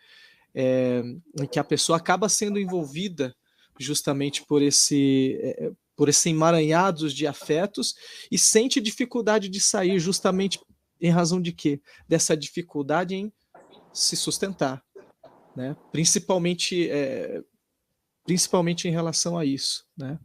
em que a pessoa acaba sendo envolvida justamente por esse emaranhado de afetos e sente dificuldade de sair, justamente em razão de quê? Dessa dificuldade em se sustentar, né? Principalmente em relação a isso, né?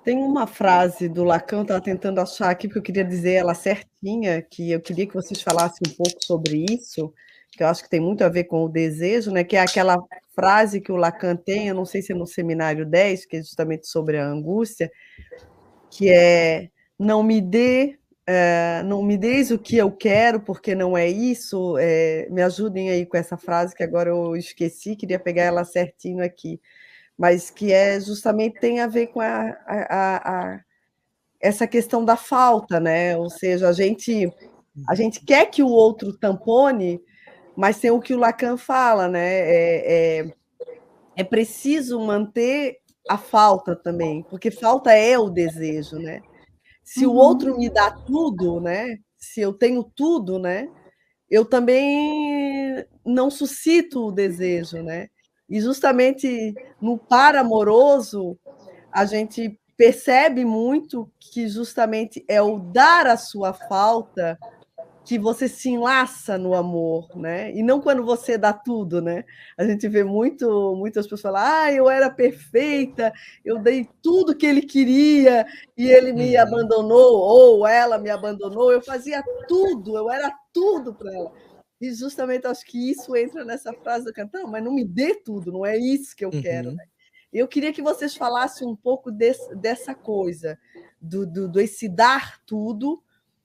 Tem uma frase do Lacan, estava tentando achar aqui, porque eu queria dizer ela certinha, que eu queria que vocês falassem um pouco sobre isso, que eu acho que tem muito a ver com o desejo, né? Que é aquela frase que o Lacan tem, eu não sei se é no Seminário 10, que é justamente sobre a angústia, que é não me deis o que eu quero, porque não é isso. Me ajudem aí com essa frase, que agora eu esqueci, queria pegar ela certinho aqui, mas que justamente tem a ver com essa questão da falta, né? Ou seja, a gente quer que o outro tampone, mas tem o que o Lacan fala, né? É preciso manter a falta também, porque falta é o desejo, né? Se o outro me dá tudo, né? Se eu tenho tudo, né? Eu também não suscito o desejo, né? E justamente no par amoroso, a gente percebe muito que justamente é o dar a sua falta que você se enlaça no amor, né? E não quando você dá tudo, né? A gente vê muitas pessoas falar, eu era perfeita, eu dei tudo que ele queria e ele me abandonou, ou ela me abandonou, eu fazia tudo, eu era tudo para ela. E justamente acho que isso entra nessa frase do cantor, mas não me dê tudo, não é isso que eu quero, né? Eu queria que vocês falassem um pouco dessa coisa, do esse dar tudo,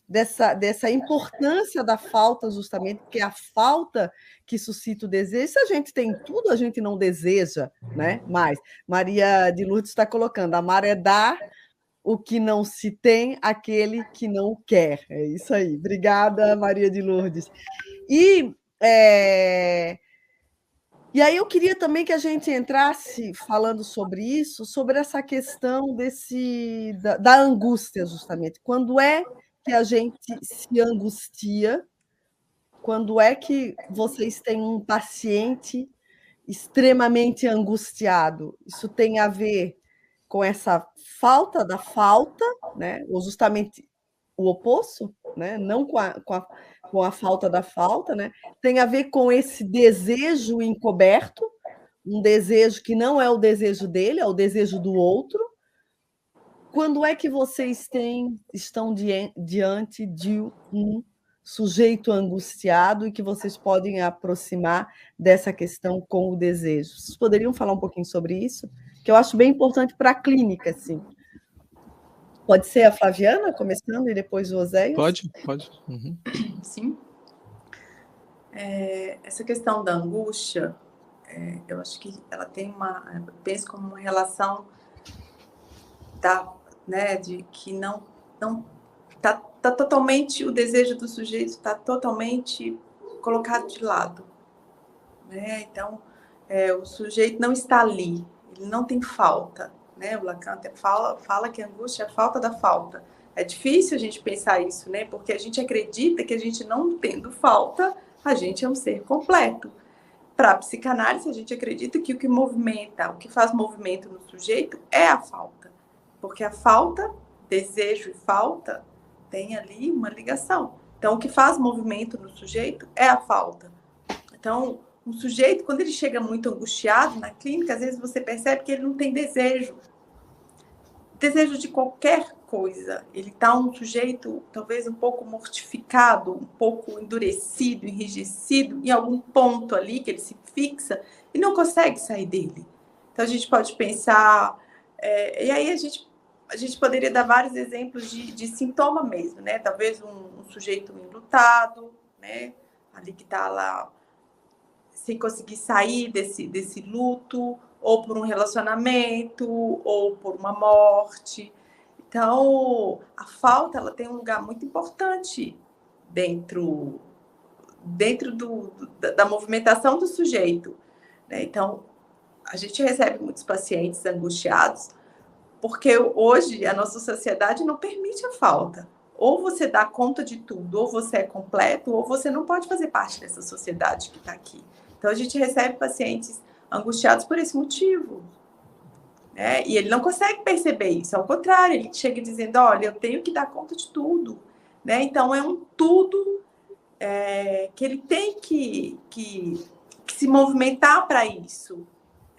dessa importância da falta, justamente, porque é a falta que suscita o desejo. Se a gente tem tudo, a gente não deseja, né? Mas Maria de Lourdes está colocando: amar é dar o que não se tem, aquele que não quer. É isso aí. Obrigada, Maria de Lourdes. E, e aí eu queria também que a gente entrasse falando sobre isso, sobre essa questão da angústia, justamente. Quando é que a gente se angustia? Quando é que vocês têm um paciente extremamente angustiado? Isso tem a ver com essa falta da falta, né? Ou justamente o oposto, né? Não com a falta da falta, né? Tem a ver com esse desejo encoberto, um desejo que não é o desejo dele, é o desejo do outro. Quando é que vocês estão diante de um sujeito angustiado e que vocês podem aproximar dessa questão com o desejo? Vocês poderiam falar um pouquinho sobre isso? Que eu acho bem importante para a clínica, assim. Pode ser a Flaviana começando e depois o Oséias? Pode. Sim. Essa questão da angústia, eu acho que ela tem eu penso como uma relação de que não tá totalmente, o desejo do sujeito está totalmente colocado de lado, né? Então, o sujeito não está ali, ele não tem falta, né? O Lacan até fala que a angústia é a falta da falta. É difícil a gente pensar isso, né? Porque a gente acredita que a gente não tendo falta, a gente é um ser completo. Para a psicanálise, a gente acredita que o que movimenta, o que faz movimento no sujeito é a falta. Porque a falta, desejo e falta, tem ali uma ligação. Então, o que faz movimento no sujeito é a falta. Então, um sujeito, quando ele chega muito angustiado na clínica, às vezes você percebe que ele não tem desejo. Desejo de qualquer coisa. Ele está um sujeito talvez um pouco mortificado, um pouco endurecido, enrijecido, em algum ponto ali que ele se fixa e não consegue sair dele. Então, a gente pode pensar... e aí a gente poderia dar vários exemplos de sintoma mesmo, né? Talvez um sujeito enlutado, né? Ali que está lá sem conseguir sair desse luto, ou por um relacionamento, ou por uma morte. Então, a falta, ela tem um lugar muito importante dentro da movimentação do sujeito, né? Então, a gente recebe muitos pacientes angustiados, porque hoje a nossa sociedade não permite a falta. Ou você dá conta de tudo, ou você é completo, ou você não pode fazer parte dessa sociedade que está aqui. Então, a gente recebe pacientes angustiados por esse motivo, né? E ele não consegue perceber isso, ao contrário, ele chega dizendo, olha, eu tenho que dar conta de tudo, né? Então, é um tudo que ele tem que se movimentar para isso.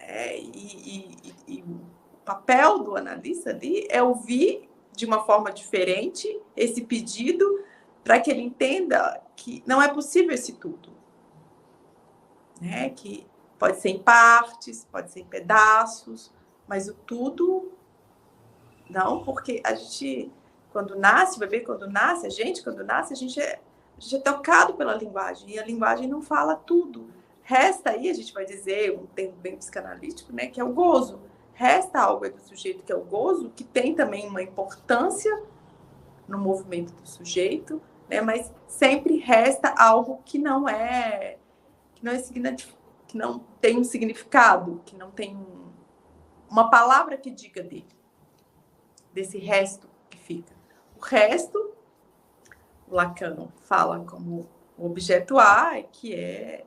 E o papel do analista ali é ouvir de uma forma diferente esse pedido para que ele entenda que não é possível esse tudo, né? Que pode ser em partes, pode ser em pedaços, mas o tudo não, porque a gente, quando nasce, o bebê quando nasce, a gente é tocado pela linguagem, e a linguagem não fala tudo. Resta aí, a gente vai dizer, um termo bem psicanalítico, né, que é o gozo. Resta algo aí do sujeito, que é o gozo, que tem também uma importância no movimento do sujeito, né, mas sempre resta algo que não tem um significado, que não tem uma palavra que diga dele, desse resto que fica. O resto, o Lacan fala como o objeto A, que é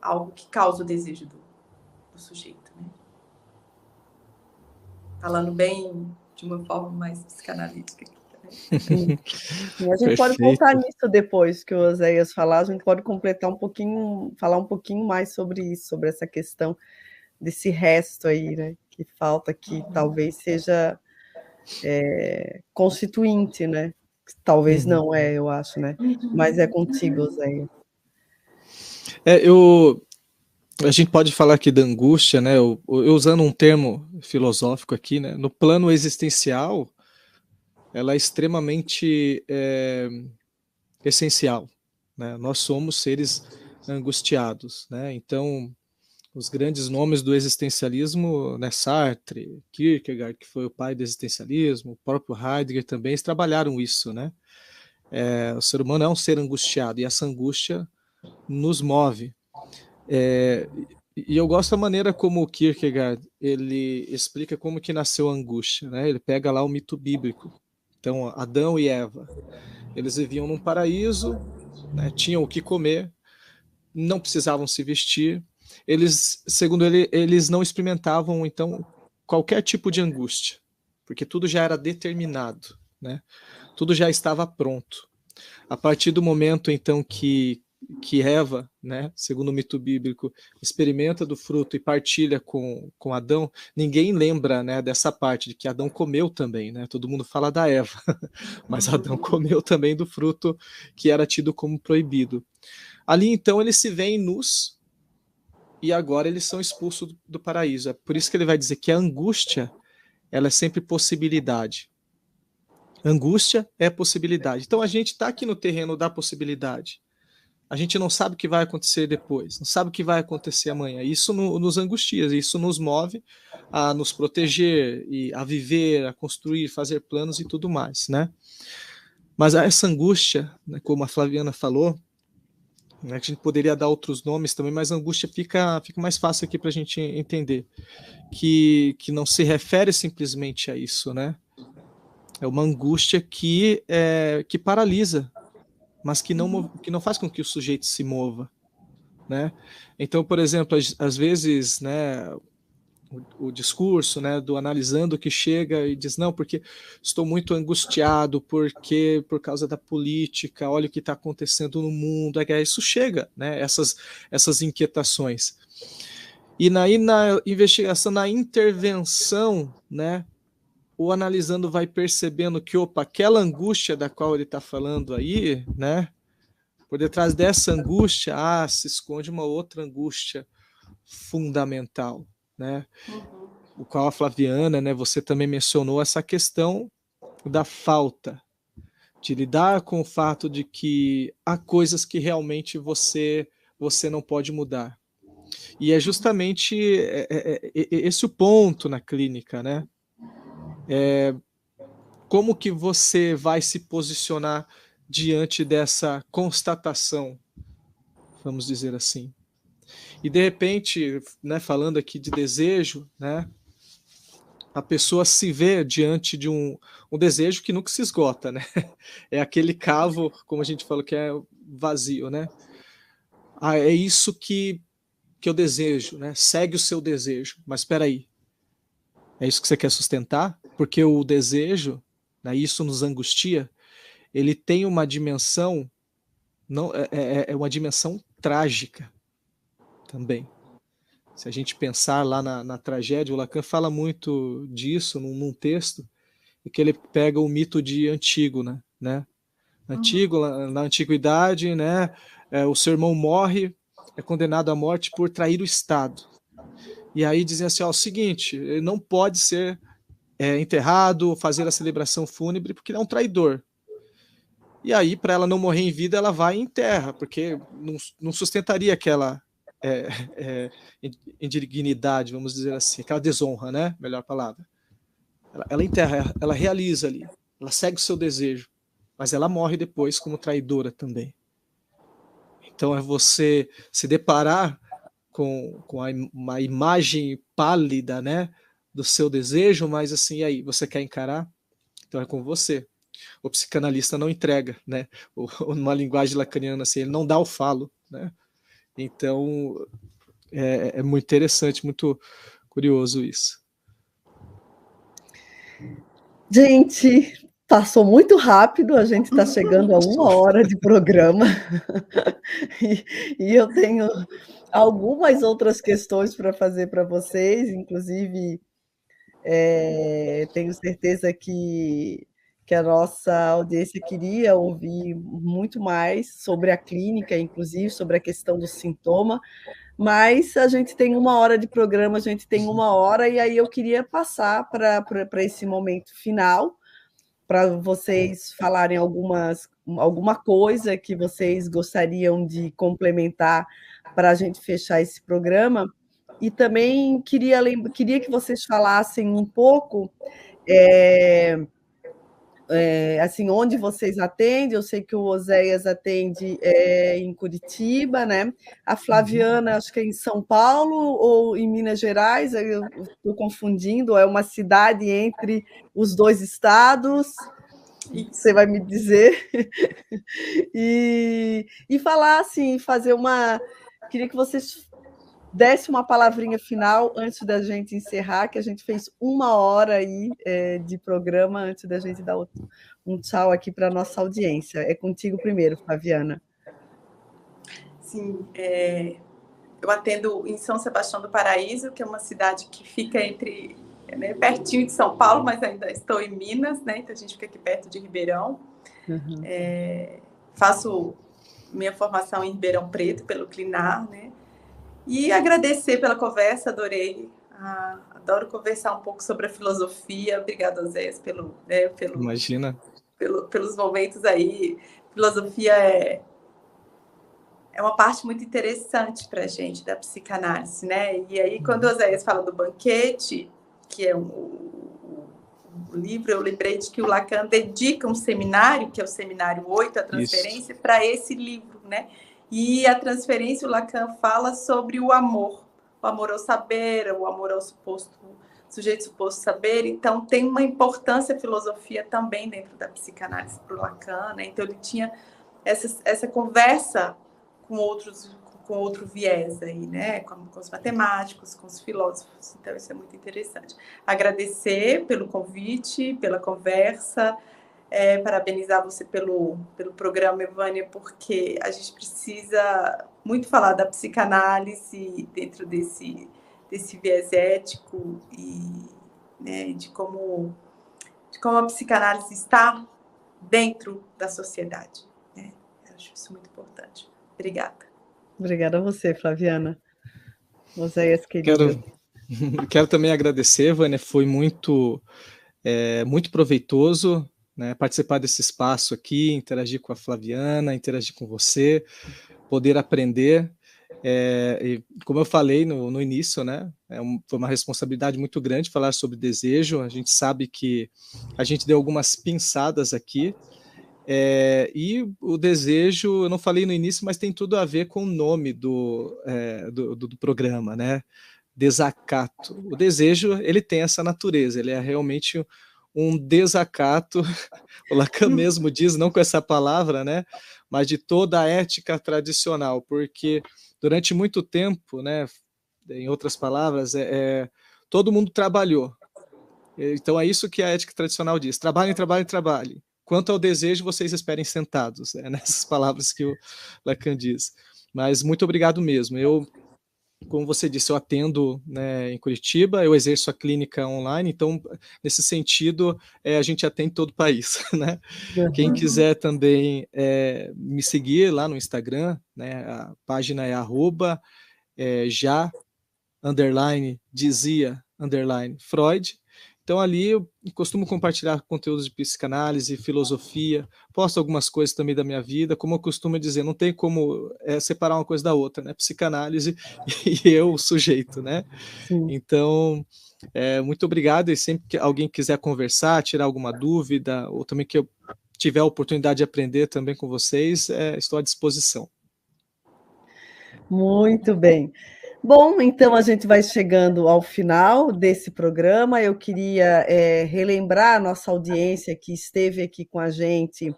algo que causa o desejo do sujeito, né? falando bem de uma forma mais psicanalítica. Sim. E a gente pode voltar nisso depois que o Oséias falar, a gente pode completar um pouquinho, falar um pouquinho mais sobre isso, sobre essa questão desse resto aí, né, que falta, que talvez seja constituinte, né? Talvez não é, eu acho, né? Mas é contigo, Oséias. A gente pode falar aqui da angústia, né? Eu usando um termo filosófico aqui, né? No plano existencial, ela é extremamente essencial, né? Nós somos seres angustiados, né? Então, os grandes nomes do existencialismo, né? Sartre, Kierkegaard, que foi o pai do existencialismo, o próprio Heidegger também, eles trabalharam isso, né? O ser humano é um ser angustiado e essa angústia nos move. E eu gosto da maneira como o Kierkegaard ele explica como que nasceu a angústia, né? Ele pega lá o mito bíblico. Então, Adão e Eva, eles viviam num paraíso, né? Tinham o que comer, não precisavam se vestir. Eles, segundo ele, eles não experimentavam então qualquer tipo de angústia, porque tudo já era determinado, né? Tudo já estava pronto. A partir do momento então que Eva, né, segundo o mito bíblico, experimenta do fruto e partilha com Adão, ninguém lembra, né, dessa parte de que Adão comeu também, né? Todo mundo fala da Eva, mas Adão comeu também do fruto que era tido como proibido. Ali então eles se veem nus e agora eles são expulsos do paraíso. É por isso que ele vai dizer que a angústia, ela é sempre possibilidade. Angústia é possibilidade. Então a gente está aqui no terreno da possibilidade. A gente não sabe o que vai acontecer depois, não sabe o que vai acontecer amanhã. Isso nos angustia, isso nos move a nos proteger, e a viver, a construir, fazer planos e tudo mais, né? Mas essa angústia, né, como a Flaviana falou, né, que a gente poderia dar outros nomes também, mas a angústia fica mais fácil aqui para a gente entender, que não se refere simplesmente a isso, né? É uma angústia que paralisa, mas que não faz com que o sujeito se mova, né? Então, por exemplo, às vezes, né, o discurso, né, do analisando que chega e diz não, porque estou muito angustiado, porque por causa da política, olha o que está acontecendo no mundo, isso chega, né, essas inquietações. E na investigação, na intervenção, né, o analisando vai percebendo que, opa, aquela angústia da qual ele está falando aí, né, por detrás dessa angústia, se esconde uma outra angústia fundamental, né? O qual a Flaviana, né, você também mencionou essa questão da falta, de lidar com o fato de que há coisas que realmente você não pode mudar. E é justamente esse o ponto na clínica, né? Como que você vai se posicionar diante dessa constatação, vamos dizer assim. E de repente, né, falando aqui de desejo, né, a pessoa se vê diante de um desejo que nunca se esgota, né? É aquele cavo, como a gente falou, que é vazio, né? É isso que eu desejo, né? Segue o seu desejo. Mas espera aí, é isso que você quer sustentar? Porque o desejo, né, isso nos angustia, ele tem uma dimensão, não é uma dimensão trágica também. Se a gente pensar lá na tragédia, o Lacan fala muito disso num texto, e que ele pega o mito de Antígona, né? Na antiguidade, né? O seu irmão morre, é condenado à morte por trair o Estado. E aí dizem assim, o seguinte, ele não pode ser enterrado, fazer a celebração fúnebre, porque ele é um traidor. E aí, para ela não morrer em vida, ela vai e enterra, porque não sustentaria aquela indignidade, vamos dizer assim, aquela desonra, né? Melhor palavra. Ela enterra, ela realiza ali, ela segue o seu desejo, mas ela morre depois como traidora também. Então é você se deparar com uma imagem pálida, né, do seu desejo, mas assim, e aí, você quer encarar? Então é com você. O psicanalista não entrega, né? Numa linguagem lacaniana, assim, ele não dá o falo, né? Então é muito interessante, muito curioso isso. Gente, passou muito rápido, a gente está chegando a 1 hora de programa e eu tenho algumas outras questões para fazer para vocês, inclusive tenho certeza que a nossa audiência queria ouvir muito mais sobre a clínica, inclusive sobre a questão do sintoma, mas a gente tem 1 hora de programa, a gente tem 1 hora, e aí eu queria passar para esse momento final, para vocês falarem alguma coisa que vocês gostariam de complementar para a gente fechar esse programa. E também queria que vocês falassem um pouco assim, onde vocês atendem. Eu sei que o Oséias atende em Curitiba, né? A Flaviana, acho que é em São Paulo ou em Minas Gerais, eu estou confundindo, é uma cidade entre os 2 estados. Você vai me dizer. E falar assim, queria que vocês desse uma palavrinha final antes da gente encerrar, que a gente fez 1 hora aí de programa antes da gente dar um tchau aqui para a nossa audiência. É contigo primeiro, Flaviana. Sim, eu atendo em São Sebastião do Paraíso, que é uma cidade que fica pertinho de São Paulo, mas ainda estou em Minas, né? Então a gente fica aqui perto de Ribeirão. Uhum. Faço minha formação em Ribeirão Preto pelo Clinar, né? E agradecer pela conversa, adorei. Adoro conversar um pouco sobre a filosofia. Obrigada, Oséias, Imagina. Pelos momentos aí. Filosofia é uma parte muito interessante para a gente da psicanálise, né? E aí, quando o Oséias fala do banquete, que é o livro, eu lembrei de que o Lacan dedica um seminário, que é o seminário 8, a transferência, para esse livro, né? E a transferência, o Lacan fala sobre o amor ao saber, o amor ao sujeito suposto saber. Então, tem uma importância a filosofia também dentro da psicanálise para o Lacan, né? Então, ele tinha essa conversa com outro viés aí, né? Com os matemáticos, com os filósofos. Então, isso é muito interessante. Agradecer pelo convite, pela conversa, parabenizar você pelo programa, Evânia, porque a gente precisa muito falar da psicanálise dentro desse viés ético e, né, de como a psicanálise está dentro da sociedade, né? Eu acho isso muito importante. Obrigada. Obrigada a você, Flaviana. Oséias, querido. Quero também agradecer, Vânia, foi muito proveitoso, né, participar desse espaço aqui, interagir com a Flaviana, interagir com você, poder aprender. E como eu falei no início, né, foi uma responsabilidade muito grande falar sobre desejo. A gente sabe que a gente deu algumas pinçadas aqui, e o desejo, eu não falei no início, mas tem tudo a ver com o nome do programa, né? Desacato. O desejo, ele tem essa natureza, ele é realmente um desacato, o Lacan mesmo diz, não com essa palavra, né, mas de toda a ética tradicional, porque durante muito tempo, né, em outras palavras, todo mundo trabalhou. Então é isso que a ética tradicional diz: trabalhem, trabalhem, trabalhem. Quanto ao desejo, vocês esperem sentados, nessas palavras que o Lacan diz. Mas muito obrigado mesmo. Eu, como você disse, eu atendo, né, em Curitiba, eu exerço a clínica online, então, nesse sentido, a gente atende todo o país, né? Uhum. Quem quiser também me seguir lá no Instagram, né, a página é @dizia_Freud. Então, ali eu costumo compartilhar conteúdos de psicanálise, filosofia, posto algumas coisas também da minha vida. Como eu costumo dizer, não tem como separar uma coisa da outra, né? Psicanálise e eu, o sujeito, né? Sim. Então, muito obrigado. E sempre que alguém quiser conversar, tirar alguma dúvida, ou também que eu tiver a oportunidade de aprender também com vocês, estou à disposição. Muito bem. Bom, então a gente vai chegando ao final desse programa. Eu queria relembrar a nossa audiência que esteve aqui com a gente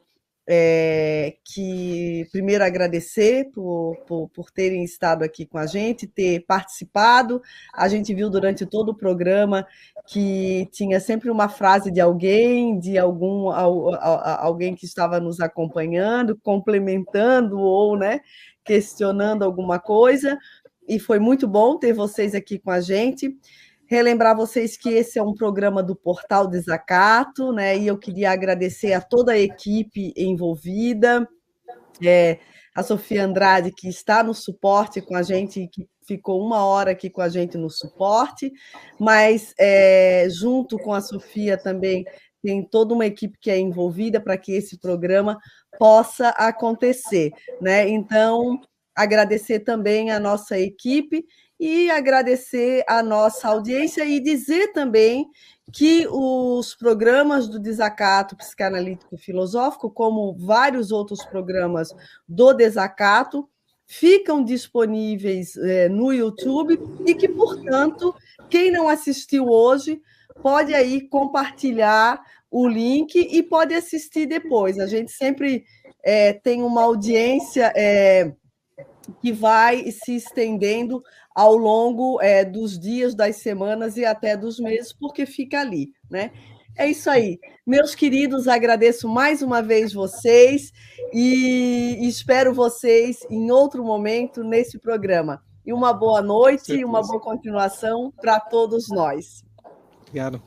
que primeiro agradecer por terem estado aqui com a gente, ter participado. A gente viu durante todo o programa que tinha sempre uma frase de alguém, de alguém que estava nos acompanhando, complementando ou, né, questionando alguma coisa, e foi muito bom ter vocês aqui com a gente. Relembrar vocês que esse é um programa do Portal Desacato, né? E eu queria agradecer a toda a equipe envolvida, a Sofia Andrade, que está no suporte com a gente, que ficou 1 hora aqui com a gente no suporte, mas junto com a Sofia também tem toda uma equipe que é envolvida para que esse programa possa acontecer, né? Então, agradecer também a nossa equipe e agradecer a nossa audiência e dizer também que os programas do Desacato Psicanalítico Filosófico, como vários outros programas do Desacato, ficam disponíveis no YouTube e que, portanto, quem não assistiu hoje pode aí compartilhar o link e pode assistir depois. A gente sempre tem uma audiência que vai se estendendo ao longo dos dias, das semanas e até dos meses, porque fica ali, né? É isso aí. Meus queridos, agradeço mais uma vez vocês e espero vocês em outro momento nesse programa. E uma boa noite e uma boa continuação para todos nós. Obrigado.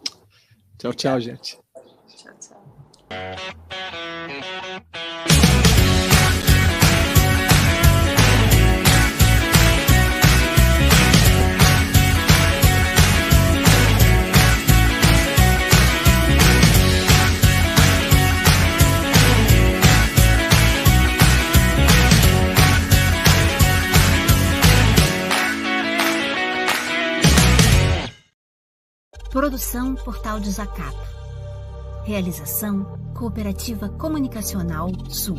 Tchau, tchau, gente. Tchau, tchau. Produção Portal Desacato. Realização Cooperativa Comunicacional Sul.